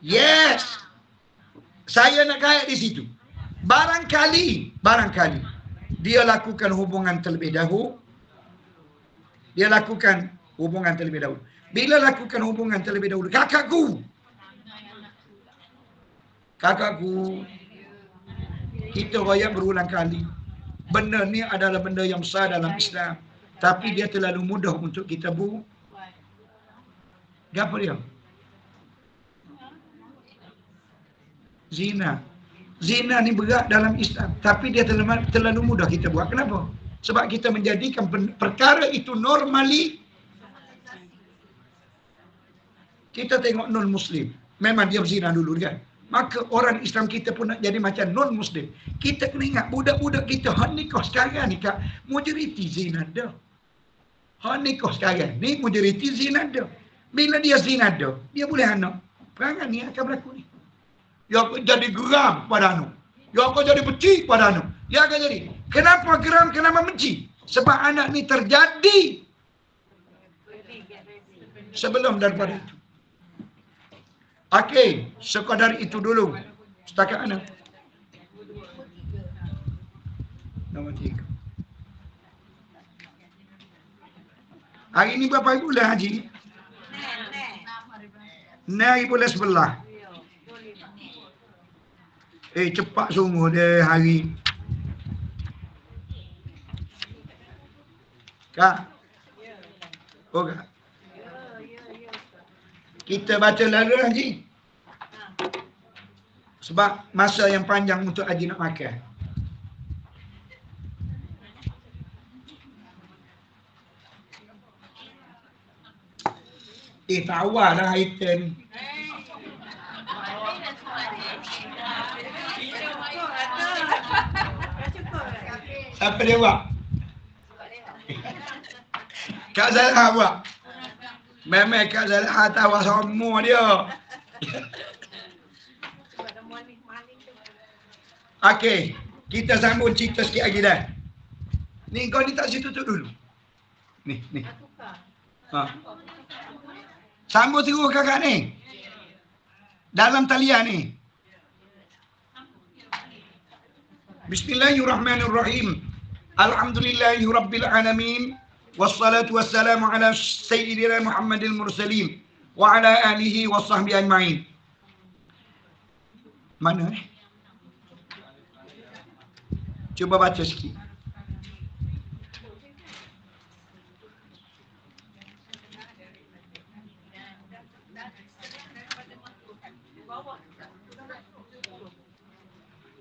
Yes. Saya nak kait di situ. Barangkali dia lakukan hubungan terlebih dahulu. Bila lakukan hubungan terlebih dahulu, kakakku, kita royak berulang kali. Benda ni adalah benda yang besar dalam Islam. Tapi dia terlalu mudah untuk kita Apa dia? Zina. Zina ni berat dalam Islam. Tapi dia terlalu mudah kita buat. Kenapa? Sebab kita menjadikan perkara itu normally. Kita tengok non-Muslim. Memang dia berzina dulu kan. Maka orang Islam kita pun nak jadi macam non-Muslim. Kita kena ingat budak-budak kita hak nikah sekarang ni Kak. Majoriti zina dah. Hak nikah sekarang ni majoriti zina dah. Bila dia zina dah, dia boleh anak. Perangai ni akan berlaku ni. Dia akan jadi geram pada anak. Dia akan jadi benci pada anak. Dia akan jadi. Kenapa geram, kenapa benci? Sebab anak ni terjadi sebelum daripada itu. Okey, sekadar itu dulu. Setakat mana? Nombor 3. Hari ini berapa bulan Haji? 6 bulan sebelah. Cepat sungguh dia hari. Kak. Oh Kak. Kita baca lalu Haji. Sebab masa yang panjang untuk Haji nak makan. Tawar lah item. Siapa dia buat? Kak Zalha buat. Memang Kak Zalha tahu semua dia. Okey, kita sambung cerita sikit lagi dah. Ni kau ni tak situ tutup dulu. Ni. Sambung terus kakak ni. Dalam talian ni. Bismillahirrahmanirrahim. Alhamdulillahirabbil alamin. Wassalatu wassalamu ala sayyidina Muhammadil mursalin wa ala alihi wa sahbihi ajma'in. Mana Cuba baca sikit.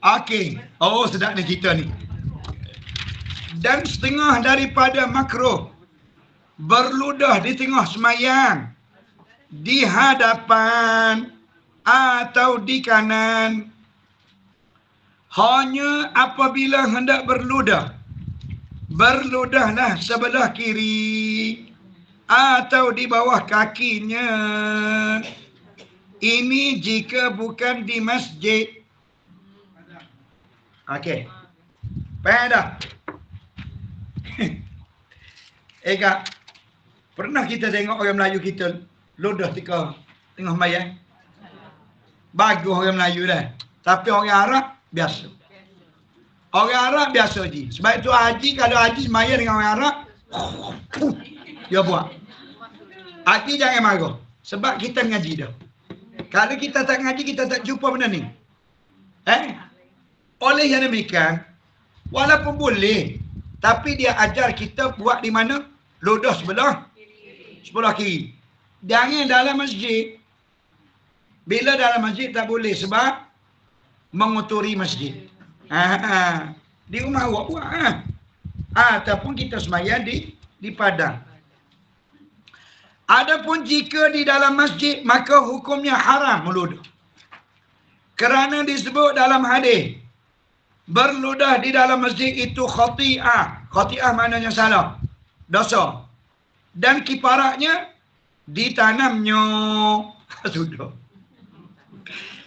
Okey. Oh, sedap ni kita ni. Dan setengah daripada makruh berludah di tengah semayang, di hadapan atau di kanan, hanya apabila hendak berludah. Berludahlah sebelah kiri atau di bawah kakinya. Ini jika bukan di masjid. Okey. Faham dah? Kak, pernah kita tengok orang Melayu kita ludah tengah mayang? Bagus orang Melayu dah. Tapi orang Arab biasa. Orang Arab biasa je. Sebab itu haji, kalau haji semaya dengan orang Arab, dia buat. Haji jangan marah. Sebab kita ngaji dah. Kalau kita tak ngaji, kita tak jumpa benda ni. Oleh yang demikian, walaupun boleh, tapi dia ajar kita buat di mana? Ludah sebelah kiri. Jangan dalam masjid. Bila dalam masjid tak boleh sebab mengotori masjid. Di rumah awak buat. Ataupun kita sembahyang di padang. Adapun jika di dalam masjid, maka hukumnya haram meludah. Kerana disebut dalam hadis, berludah di dalam masjid itu khati'ah. Khati'ah maknanya salah. Dosa. Dan kiparatnya ditanamnya. Sudah.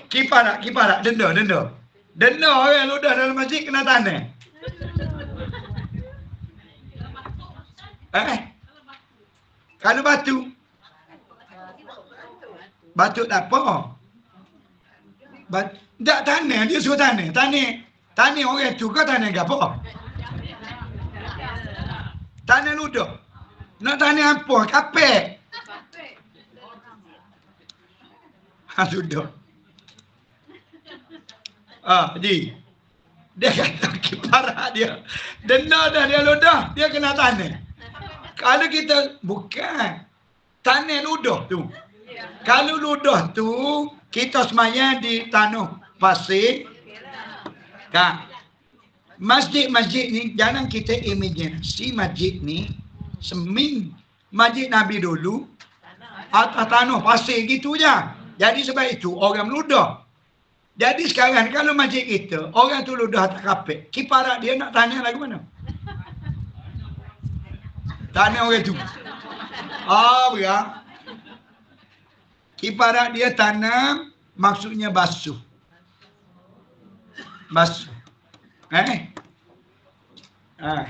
Kiparat, denda. Denda orang ludah dalam masjid kena tanam. Kalau batu. Batu tak apa. Tak tanam, dia suruh tanam. Tanam orang tu ke tanam ke apa? Tanam ludah. Nak tanam apa? Kapek. Sudah. Jadi dia kata kiparat dia. Denda dah dia ludah, dia kena tanam. Kalau kita bukan tanam ludah tu. Kalau ludah tu kita semayang di tanah pasir. Kak, masjid-masjid ni jangan kita imaginasi masjid ni masjid Nabi dulu atas tanah pasir gitu je. Jadi sebab itu orang meludah. Jadi sekarang kalau masjid kita orang tu ludah tak kapek, kiparat dia nak tanam lagu mana? Tanam orang tu. Berat. Kiparat dia tanam maksudnya basuh.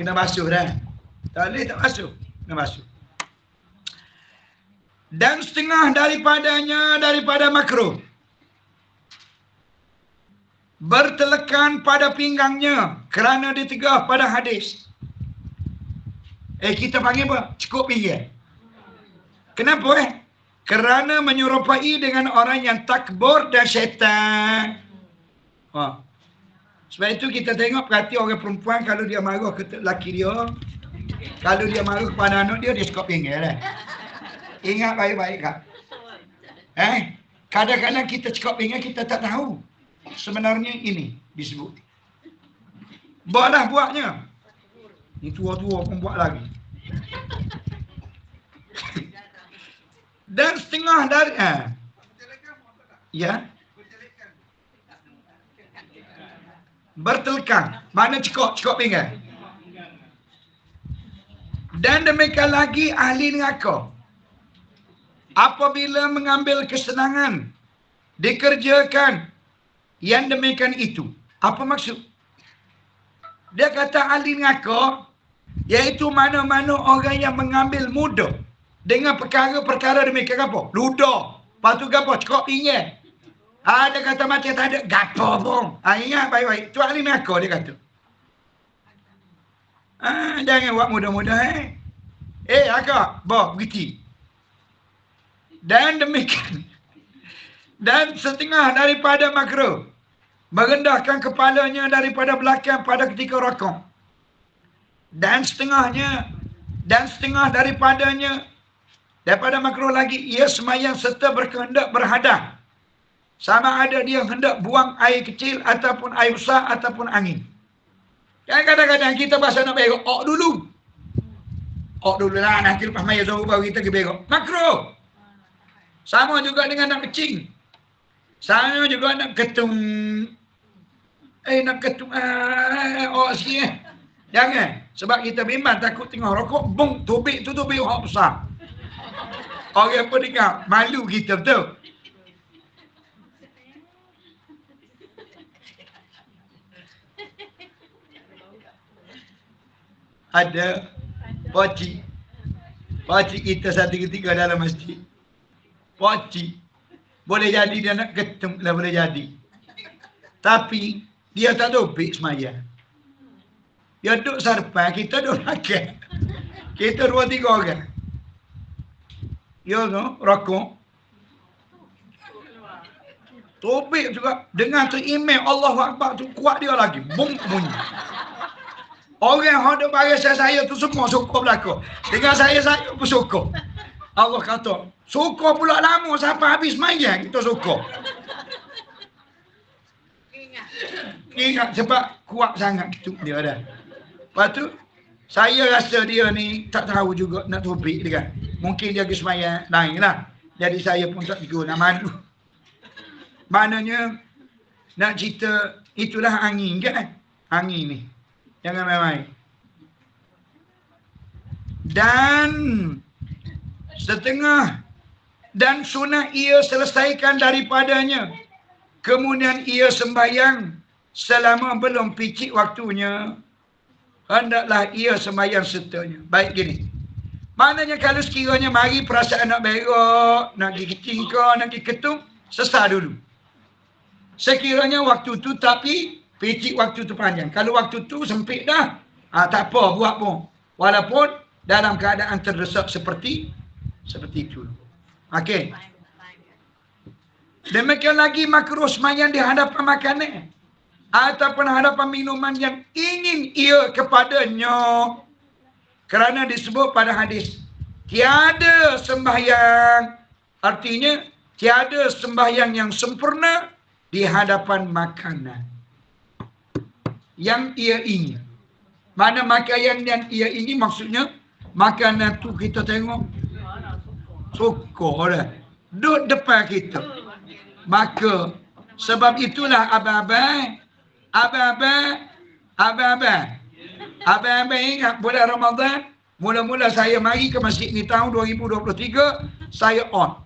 Kena basuh dah. Tak boleh tak basuh. Kena basuh. Dan setengah daripada makruh. Bertelekan pada pinggangnya kerana ditegah pada hadis. Kita panggil apa? Cukup pinggir. Kenapa Kerana menyerupai dengan orang yang takbur dan syaitan. Sebab itu kita tengok perhati orang perempuan kalau dia marah ke lelaki dia. Kalau dia marah kepada anak dia cukup pinggir lah. Ingat baik-baik Kak. Kadang-kadang kita cukup pinggir kita tak tahu. Sebenarnya ini disebut. Buatnya. Ni tua-tua pun buat lagi. Dan setengah dari bertelekang. Mana cukup pinggir. Dan demikian lagi ahli neraka. Apabila mengambil kesenangan dikerjakan yang demikian itu. Apa maksud? Dia kata ahli neraka iaitu mana-mana orang yang mengambil mudah dengan perkara-perkara demikian apa? Ludah. Lepas tu apa? Cukup pinggir. Dia kata macam tak ada gapo pun. Ingat baik-baik. Tu ahli neraka dia kata. Jangan buat mudah-mudah Akak, bawa pergi. Dan demikian. Dan setengah daripada makruh merendahkan kepalanya daripada belakang pada ketika rokok. Dan setengah daripadanya daripada makruh lagi, ia sembahyang serta berkehendak berhadas. Sama ada dia hendak buang air kecil ataupun air besar ataupun angin. Dan kadang-kadang kita bahasa nak berok, dulu lah, nanti lepas maya zuhur baru kita pergi berok. Makruh. Sama juga dengan nak kecing. Sama juga nak ketung. Sikit. Jangan. Sebab kita bimbang takut tengah rokok, bung, tubik orang besar. Orang pun dengar, malu kita, betul? Ada Pakcik kita satu ketika dalam masjid. Pakcik boleh jadi dia nak ketum lah, boleh jadi. Tapi dia tak topik semaya. Dia duduk sarpan, kita duduk rakyat. Kita 2-3 orang. Ya tu, rokok. Topik juga. Dengan tu email Allahu Akbar tu kuat dia lagi. Bung bunyi. Orang yang ada barisan saya tu semua syukur belakang. Dengan saya pun syukur. Allah kata, syukur pula lama sampai habis mayang kita syukur. Ingat sebab kuat sangat itu dia dah. Lepas tu, saya rasa dia ni tak tahu juga nak topik dia kan. Mungkin dia pergi semayang lain lah. Jadi saya pun tak tegur, nak malu. Maknanya, nak cerita, itulah angin kan? Angin ni. Jangan main-main. Dan setengah dan sunat ia selesaikan daripadanya. Kemudian ia sembahyang selama belum picit waktunya. Hendaklah ia sembahyang sertanya. Baik gini. Maknanya kalau sekiranya mari perasaan nak berok, nak pergi keting ke, nak pergi ketung, sesar dulu. Sekiranya waktu tu tapi picit waktu tu panjang. Kalau waktu tu sempit dah, tak apa buat pun. Walaupun dalam keadaan terdesak seperti itu. Okey. Demikian lagi makruh sembahyang di hadapan makanan ataupun hadapan minuman yang ingin ia kepadanya. Kerana disebut pada hadis, tiada sembahyang, artinya tiada sembahyang yang sempurna di hadapan makanan yang ia ingin. Mana makanan yang ia ingin maksudnya makanan tu kita tengok syukur dah duduk depan kita. Maka sebab itulah abang-abang ingat bulan Ramadan, mula-mula saya mari ke masjid ni tahun 2023, saya on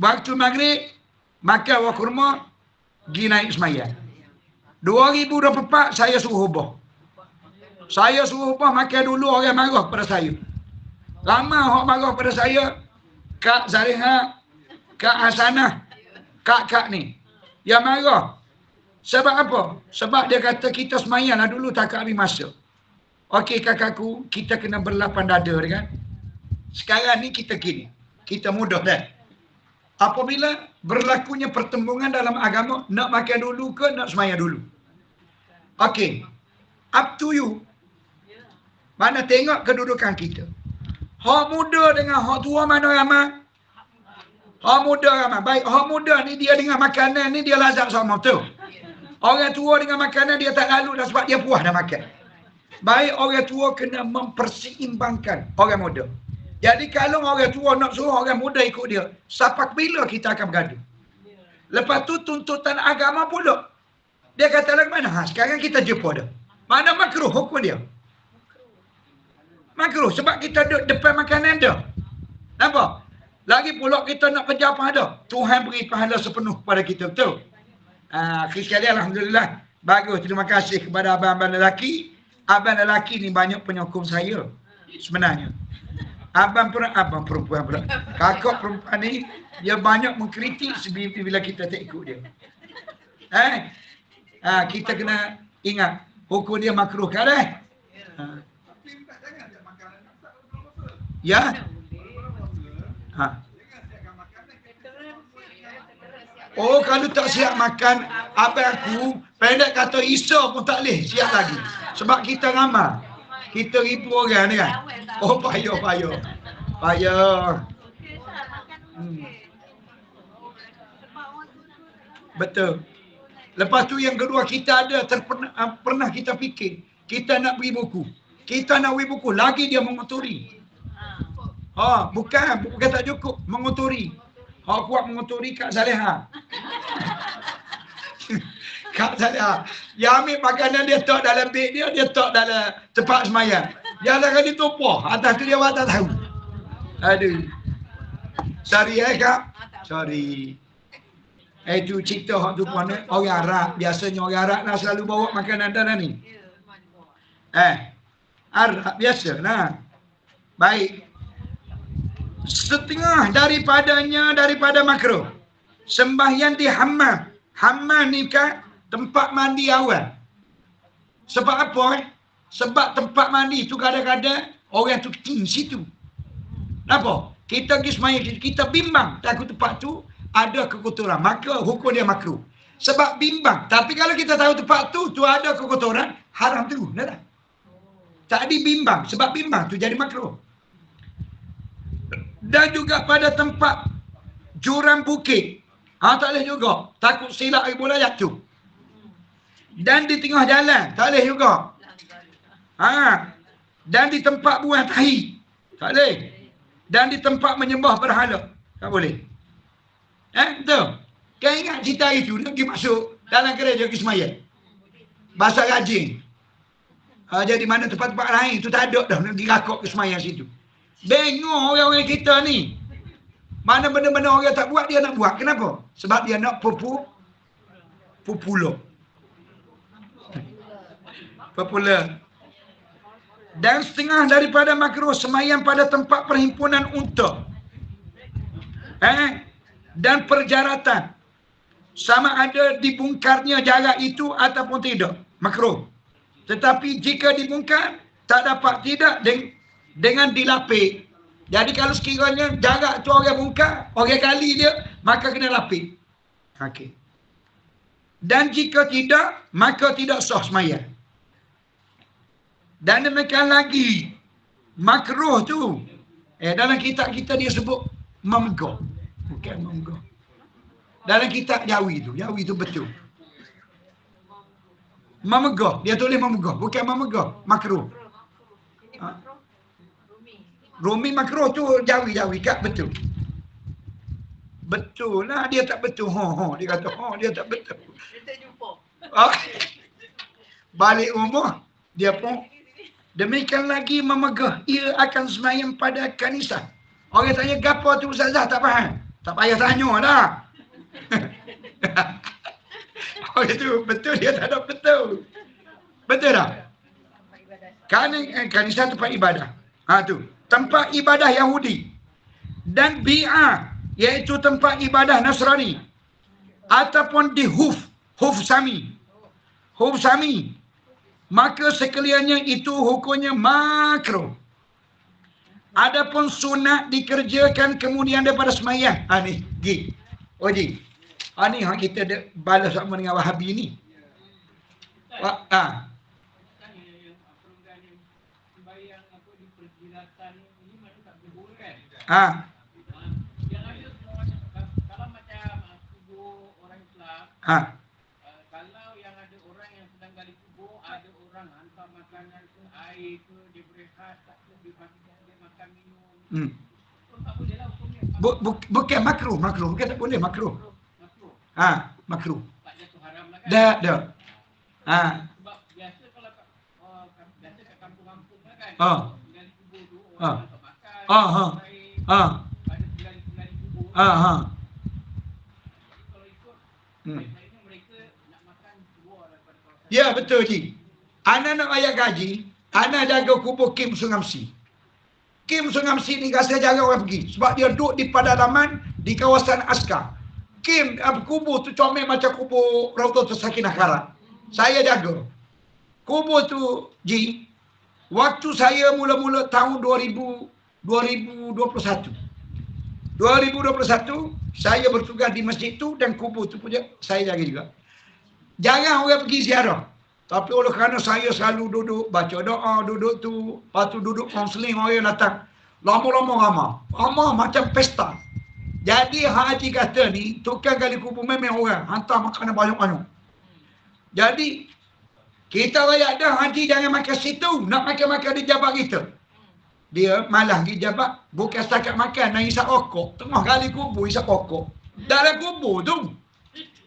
waktu maghrib makan wa kurma, pergi naik semayang. 2024 saya suruh ubah. Saya suruh ubah makan dulu, orang marah pada saya. Lama orang marah pada saya, Kak Zariha, Kak Hasanah, Kak ni. Yang marah. Sebab apa? Sebab dia kata kita semayang lah dulu tak habis masa. Okey kakakku, kita kena berlapan dada kan. Sekarang ni kita gini. Kita mudah dah. Apabila berlakunya pertembungan dalam agama, nak makan dulu ke nak semayang dulu? Okey. Up to you. Mana tengok kedudukan kita. Hak muda dengan hak tua mana ramai? Hak muda ramai. Baik, hak muda ni dia dengan makanan ni dia lazat sama tu. Orang tua dengan makanan dia tak lalu dah sebab dia puas dah makan. Baik, orang tua kena memperseimbangkan orang muda. Jadi kalau orang tua nak suruh orang muda ikut dia, sampai bila kita akan bergaduh? Lepas tu tuntutan agama pula. Dia kata lagi mana? Sekarang kita jumpa dia. Mana makruh hukum dia? Makruh sebab kita duduk depan makanan dia. Nampak? Lagi pula kita nak kerja pahala. Tuhan beri pahala sepenuh kepada kita, betul? Akhir sekali alhamdulillah. Bagus, terima kasih kepada abang-abang lelaki. Abang lelaki ni banyak penyokong saya sebenarnya. Abang perempuan pula. Kakak perempuan ni dia banyak mengkritik bila kita tak ikut dia. Kita kena ingat hukum dia makruh kan Ya. Ha. Oh, kalau tak siap makan, abang aku pendek kata Isa pun tak boleh siap lagi. Sebab kita ramai. Kita 1,000 orang ni kan. Oh, payah. Betul. Lepas tu yang kedua, kita ada pernah kita fikir, kita nak beri buku. Kita nak beri buku, lagi dia mengotori. Bukan tak cukup, mengotori. Kuat mengotori Kak Saleha. Kak Saleha. Dia ambil makanan dia tak dalam beg dia tak dalam tempat semayang. Dia akan ditumpah. Atas tu dia buat tak tahu. Aduh. Sorry Kak. Sorry. Itu cerita hak tu pun orang Arab. Biasanya orang Arab lah selalu bawa makanan dalam ni. Arab biasa lah. Baik. Setengah daripada makruh. Sembahyang di hammam. Hammam ni kan tempat mandi awal. Sebab apa? Sebab tempat mandi tu kadang-kadang orang tu keting situ. Kenapa? Kita pergi sembahyang, kita bimbang takut tempat tu ada kekotoran, maka hukum dia makruh. Sebab bimbang. Tapi kalau kita tahu tempat tu ada kekotoran, haram tu. Dah. Tak dibimbang. Sebab bimbang tu jadi makruh. Dan juga pada tempat jurang bukit. Tak boleh juga. Takut silap air bola jatuh. Dan di tengah jalan. Tak boleh juga. Dan di tempat buang tahi. Tak boleh. Dan di tempat menyembah berhala. Tak boleh. Betul. Kan ingat cerita itu, dia pergi masuk dalam gereja pergi sembahyang. Bahasa rajin. Jadi mana tempat-tempat lain tu tak ada dah, nak pergi rakok ke sembahyang situ. Bengong orang-orang kita ni. Mana benda-benda orang tak buat, dia nak buat. Kenapa? Sebab dia nak popular. Dan setengah daripada makruh sembahyang pada tempat perhimpunan unta. Dan perjaratan. Sama ada dibongkarnya jarak itu ataupun tidak. Makruh. Tetapi jika dibongkar, tak dapat tidak dengan dilapik. Jadi kalau sekiranya jarak tu orang bongkar, orang kali dia, maka kena lapik. Okey. Dan jika tidak, maka tidak sah sembahyang. Dan demikian lagi, makruh tu, dalam kitab kita dia sebut memegah. Bukan memegah. Dalam kitab Jawi tu betul. Memegah, dia tulis memegah, bukan memegah, makruh. Rumi makruh tu Jawi Kak, betul. Betul lah, dia tak betul. Dia kata, dia tak betul. Dia tak jumpa. Balik rumah, dia pun demikian lagi memegah, ia akan sembahyang pada kanisah. Orang tanya, gapo tu Ustazah? Tak faham. Tak payah tanya dah. Orang tu betul, dia tak ada betul. Betul tak? Kanisah tempat ibadah. Tu. Tempat ibadah Yahudi. Dan bi'ah, iaitu tempat ibadah Nasrani. Ataupun di Huf Sami. Maka sekaliannya itu hukumnya makruh. Adapun sunat dikerjakan kemudian daripada sembahyang. Ni, Ji. Ji. Ni hak kita balas sama dengan Wahabi ni. Kalau macam kubur orang Islam, kalau yang ada orang yang sedang gali kubur, ada orang hantar makanan ke, air ke, dia berehat, tak boleh dia makan minum. Tak boleh lah hukumnya. Bukan makruh, bukan tak boleh, makruh. Makruh. Tak jatuh haram lah kan? Dah. Sebab biasa kalau biasa kat kampung-kampung lah kan, gali kubur tu, orang tak makan, ada gali kubur. Kalau ikut, baik-baiknya mereka nak makan keluar daripada kawasan. Ya, betul, Ji. Ana nak bayar gaji, ana jaga kubur Kim Sungamsi. Kim Sungamsi ni rasa jarang orang pergi. Sebab dia duduk di pedalaman di kawasan askar. Kim kubur tu comel macam kubur Raudhatul Sakinah Karat. Saya jaga. Kubur tu, Ji, waktu saya mula-mula tahun 2021. 2021 saya bertugas di masjid tu dan kubur tu punya saya jaga juga. Jangan orang pergi ziarah. Tapi oleh kerana saya selalu duduk baca doa, duduk tu, lepas tu duduk kaunseling orang datang. Lama-lama ramah macam pesta. Jadi Haji kata ni, tukang gali kubur memang orang hantar makanan banyak-banyak. Jadi kita rakyat dah haji jangan makan situ, nak makan-makan di jabat kita. Dia malah di jabat, bukan setakat makan, nak isap rokok. Tengah kali kubur isap rokok. Dalam kubur tu.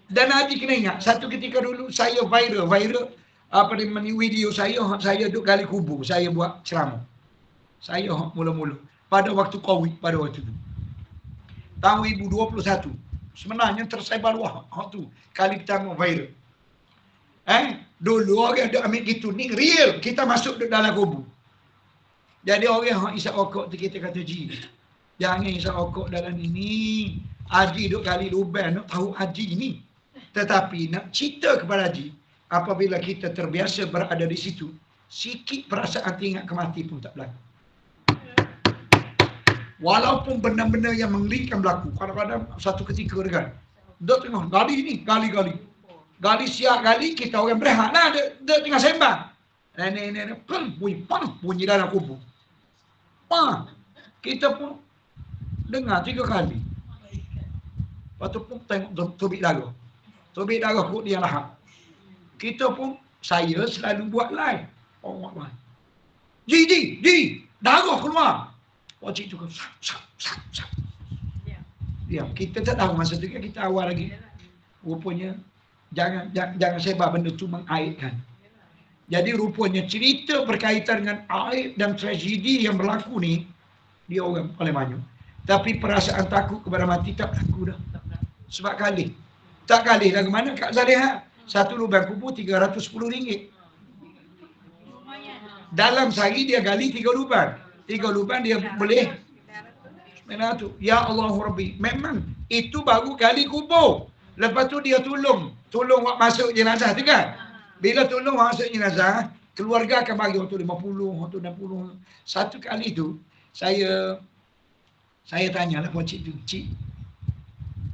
Dan haji kena ingat, satu ketika dulu saya viral apa ni video saya duduk kali kubur, saya buat ceramah. Saya mula-mula pada waktu Covid pada waktu tu. Tahun 2021. Sebenarnya tersebar luar tu kali pertama viral. Dulu orang duk ambil gitu ni real, kita masuk duduk dalam kubur. Jadi orang yang isap rokok tu kita kata jangan isap rokok dalam ini. Haji duk kali lubang nak tahu haji ni. Tetapi nak cerita kepada haji, apabila kita terbiasa berada di situ, sikit perasaan teringat kemati pun tak berlaku. Walaupun benda-benda yang mengerikan berlaku, kadang-kadang satu ketika dekat duk tengah gali ni, gali siap gali, kita orang berehat lah, dia tengah sembang. Nenek bunyi dalam kubur. Kita pun dengar 3 kali. Lepas tu pun tengok tubik darah. Tubik darah kot dia lahap. Kita pun, saya selalu buat live. Orang buat live. Ji, darah keluar. Pakcik tu sap. Diam. Kita tak tahu masa tu, kita awal lagi. Rupanya, jangan sebar benda tu mengaibkan. Jadi rupanya cerita berkaitan dengan aib dan tragedi yang berlaku ni, dia orang paling banyak. Tapi perasaan takut kepada mati tak berlaku dah. Sebab kalih. Tak kalih lah ke mana Kak Zaliha? Satu lubang kubur RM310. Dalam sehari dia gali 3 lubang. 3 lubang dia boleh 900. Ya Allah Rabbi. Memang itu baru gali kubur. Lepas tu dia tolong buat masuk jenazah tu kan. Bila tolong masuk jenazah, keluarga akan bagi waktu 50, waktu 60. Satu kali tu saya tanyalah pakcik tu, cik,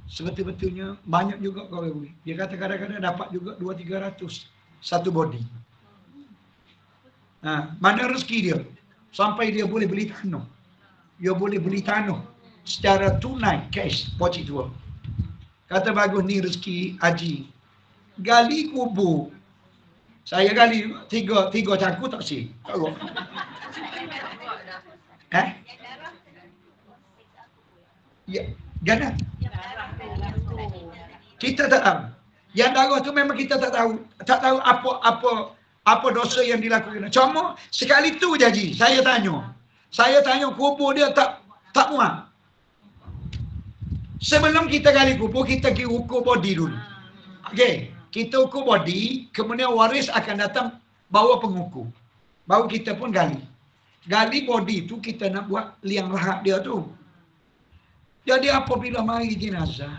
sebetul-betulnya banyak juga kau beli. Dia kata kadang-kadang dapat juga 200-300 satu body. Mana rezeki dia? Sampai dia boleh beli tanah. Dia boleh beli tanah secara tunai, cash, pakcik tua. Kata bagus ni rezeki haji. Gali kubur. Saya gali tiga cangkul tak sih. Ya, jangan. Kita tak tahu. Yang darah tu memang kita tak tahu. Tak tahu apa dosa yang dilakukan. Cuma sekali tu je Haji, saya tanya kubur dia tak muat. Sebelum kita gali kubur, kita pergi ukur body dulu. Okey, kita ukur body, kemudian waris akan datang bawa pengukur. Baru kita pun gali. Gali body tu kita nak buat liang lahat dia tu. Jadi apabila mari jenazah,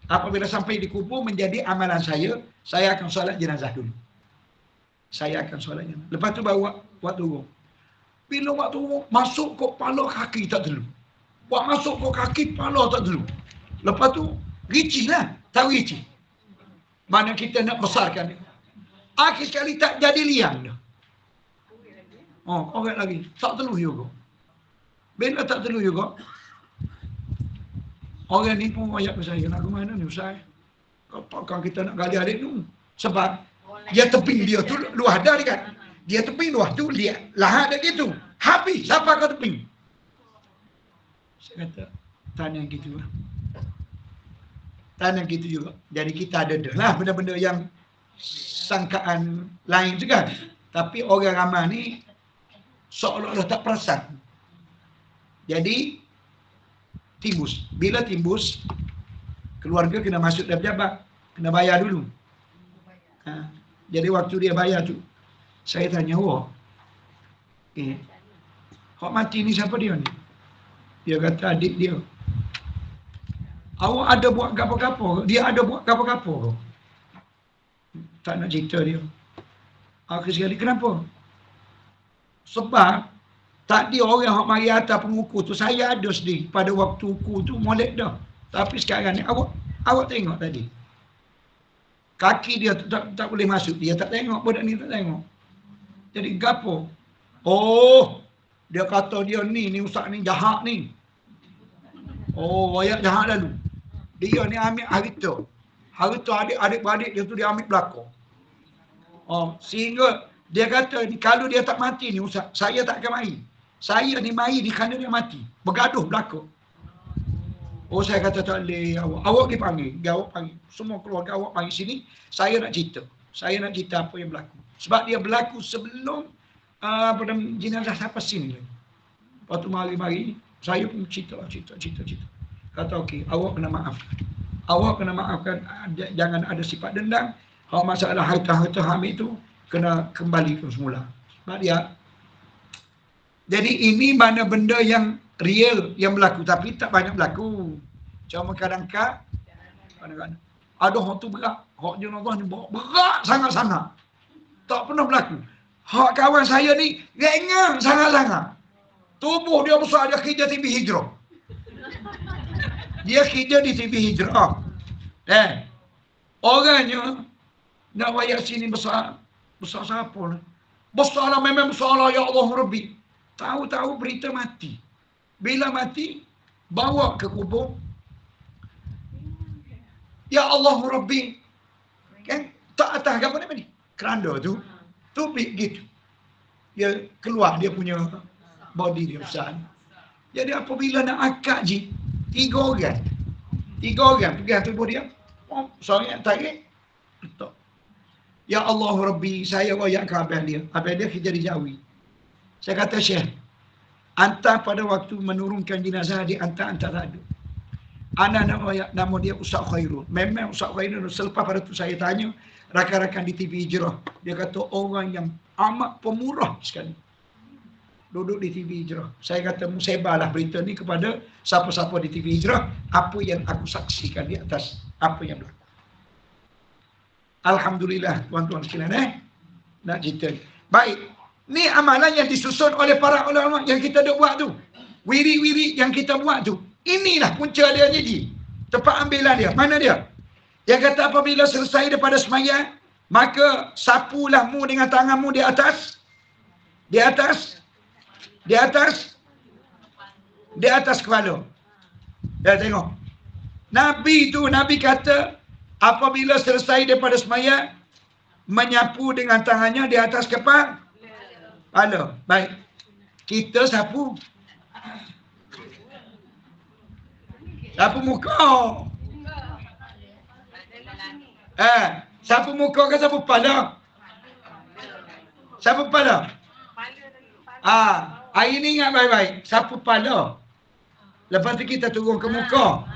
apabila sampai di kubur menjadi amalan saya akan solat jenazah dulu. Saya akan solat jenazah. Lepas tu baru buat turun. Bila buat turun, masuk ke kepala kaki tak dulu. Buat masuk ke kaki, kepala tak dulu. Lepas tu, rici lah. Tahu rici? Mana kita nak besarkan dia. Akhir sekali tak jadi liang dah. Orang lagi. Tak telur juga. Bila tak telur juga, orang ni pun ayat ke saya. Nak ke mana ni Ustaz? Apakah kita nak gali adik tu? Sebab dia teping dia tu luah dah kan. Dia teping luah tu, dia lahat dia gitu. Habis, siapa kau teping? Saya kata, tanya gitu lah. Tanya gitu juga. Jadi kita ada dah lah benda-benda yang sangkaan lain tu kan. Tapi orang ramai ni seolah-olah tak perasan. Jadi timbus. Bila timbus, keluarga kena masuk dalam pejabat. Kena bayar dulu. Jadi waktu dia bayar tu, saya tanya, hak mati ni siapa dia ni? Dia kata adik dia. Awak ada buat gapo-gapo? Dia ada buat gapo-gapo? Tak nak cerita dia. Akhir sekali, kenapa? Sebab Tak ada orang yang mari atas pengukur tu. Saya ada sendiri pada waktu ukur tu molek dah. Tapi sekarang ni awak tengok tadi. Kaki dia tak boleh masuk. Dia tak tengok, budak ni tak tengok. Jadi gapo? Oh, dia kata dia ni ustaz ni jahat ni. Oh, royak jahat lalu. Dia ni ambil harta. Harta adik-beradik dia tu dia ambil belakang. Oh, sehingga dia kata ni kalau dia tak mati ni ustaz, saya tak akan mari. Saya ni mari di kerana dia mati. Bergaduh belakang. Oh, saya kata tak boleh awak. Awak pergi panggil. Awak panggil. Semua keluarga awak panggil sini. Saya nak cerita. Saya nak cerita apa yang berlaku. Sebab dia berlaku sebelum jenazah sampai sini lagi. Lepas tu mari-mari saya pun cerita. Kata okey, awak kena maaf. Awak kena maafkan, jangan ada sifat dendam. Kalau masalah harta-harta hamil itu kena kembali ke semula. Sebab dia. Jadi ini mana benda yang real yang berlaku tapi tak banyak berlaku. Cuma kadang-kadang ada hak tu berat. Hak jenazah ni berat sangat-sangat. Tak pernah berlaku. Hak kawan saya ni ringan sangat-sangat. Tubuh dia besar, dia kerja TV Hijrah. Dia kerja di TV Hijrah. Orangnya nak wayar sini besar. Besar siapa lah? Besar lah, memang besar lah, ya Allah Rabbi. Tahu-tahu berita mati. Bila mati, bawa ke kubur. Ya Allah Rabbi. Kan? Tak atas apa nama ni? Keranda tu. Tu gitu. Dia keluar dia punya body dia besar. Jadi apabila nak akad je, 3 orang pegang tubuh dia. Oh, sorry, tarik. Letak. Ya Allah Rabbi, saya royak ke abang dia. Abang dia kerja di Jawi. Saya kata, Syekh, anta pada waktu menurunkan jenazah di anta tak ada. Anak nama dia Ustaz Khairul. Memang Ustaz Khairul, selepas pada tu saya tanya rakan-rakan di TV Hijrah. Dia kata orang yang amat pemurah sekali. Duduk di TV Hijrah. Saya kata musibahlah berita ni kepada siapa-siapa di TV Hijrah. Apa yang aku saksikan di atas apa yang berlaku. Alhamdulillah tuan-tuan sekalian nak cerita. Baik. Ni amalan yang disusun oleh para ulama yang kita dah buat tu. Wiri-wiri yang kita buat tu. Inilah punca dia jadi. Tempat ambilan dia. Mana dia? Dia kata apabila selesai daripada sembahyang, maka sapulah mu dengan tanganmu di atas. Di atas kepala. Ya, tengok. Nabi kata apabila selesai daripada sembahyang, menyapu dengan tangannya di atas kepala. Baik. Kita sapu muka. Sapu muka ke sapu kepala? Sapu kepala. Hari ni ingat baik-baik. Sapu kepala. Lepas tu kita turun ke muka.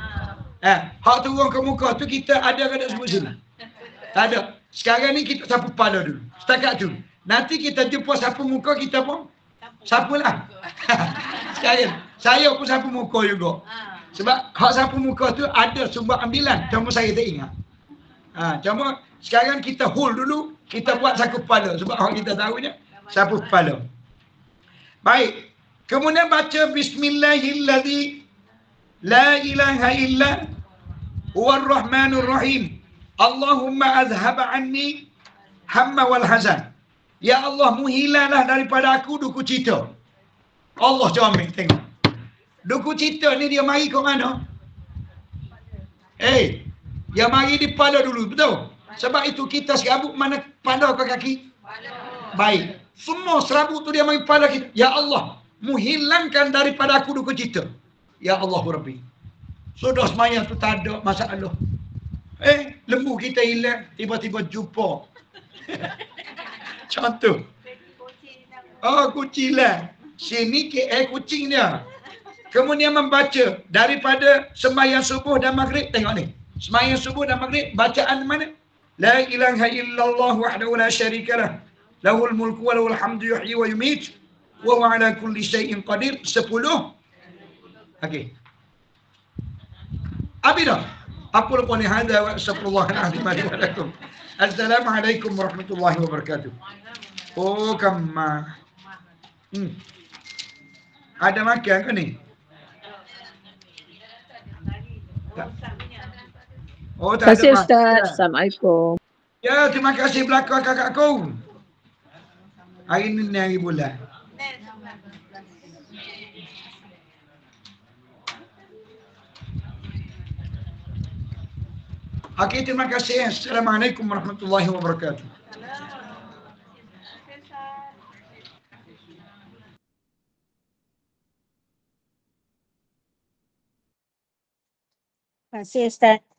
Hak turun ke muka tu kita ada ke tak sebut sini? Tak ada. Sekarang ni kita sapu kepala dulu. Setakat tu. Nanti kita jumpa sapu muka, kita pun sapulah. Sekarang saya pun sapu muka juga. Sebab hak sapu muka tu ada sumber ambilan. Cuma saya tak ingat. Cuma sekarang kita hold dulu. Kita buat sapu kepala. Sebab hak kita tahunya sapu kepala. Baik. Kemudian baca Bismillahilladzi la ilaha illa huwar rahmanur rahim. Allahumma azhaba anni hamma wal hazan. Ya Allah, muhilahlah daripada aku duku cita. Allah comel, tengok. Duku cita ni dia mari ke mana? Dia mari di kepala dulu, betul? Sebab itu kita serabut mana kepala ke kaki? Baik. Semua serabut tu dia mari kepala kita. Ya Allah, muhilangkan daripada aku duku cita. Ya Allah Rabbi. Sudah semayang tu tak ada masalah. Lembu kita hilang, tiba-tiba jumpa. Contoh. Kucing lah. Sini kucing dia. Kemudian membaca daripada sembahyang subuh dan maghrib. Tengok ni. Sembahyang subuh dan maghrib. Bacaan mana? La ilaha illallah wahdahu la syarikalah. Lahul mulku wa lahul hamdu yuhyi wa yumit. Wa huwa ala kulli syai'in qadir. 10. Okey. Abidah. Aqulu qawli hadha wa astaghfirullahalazim li wa lakum. Assalamualaikum warahmatullahi wabarakatuh. Oh, kamma. Ada makan ke ni? Oh, Terima tak kasih ada Ustaz. makan. Assalamualaikum. Ya, terima kasih belakang kakakku. Hari ni hari bulan. Okey, terima kasih. Assalamualaikum warahmatullahi wabarakatuh. Terima kasih Ustaz.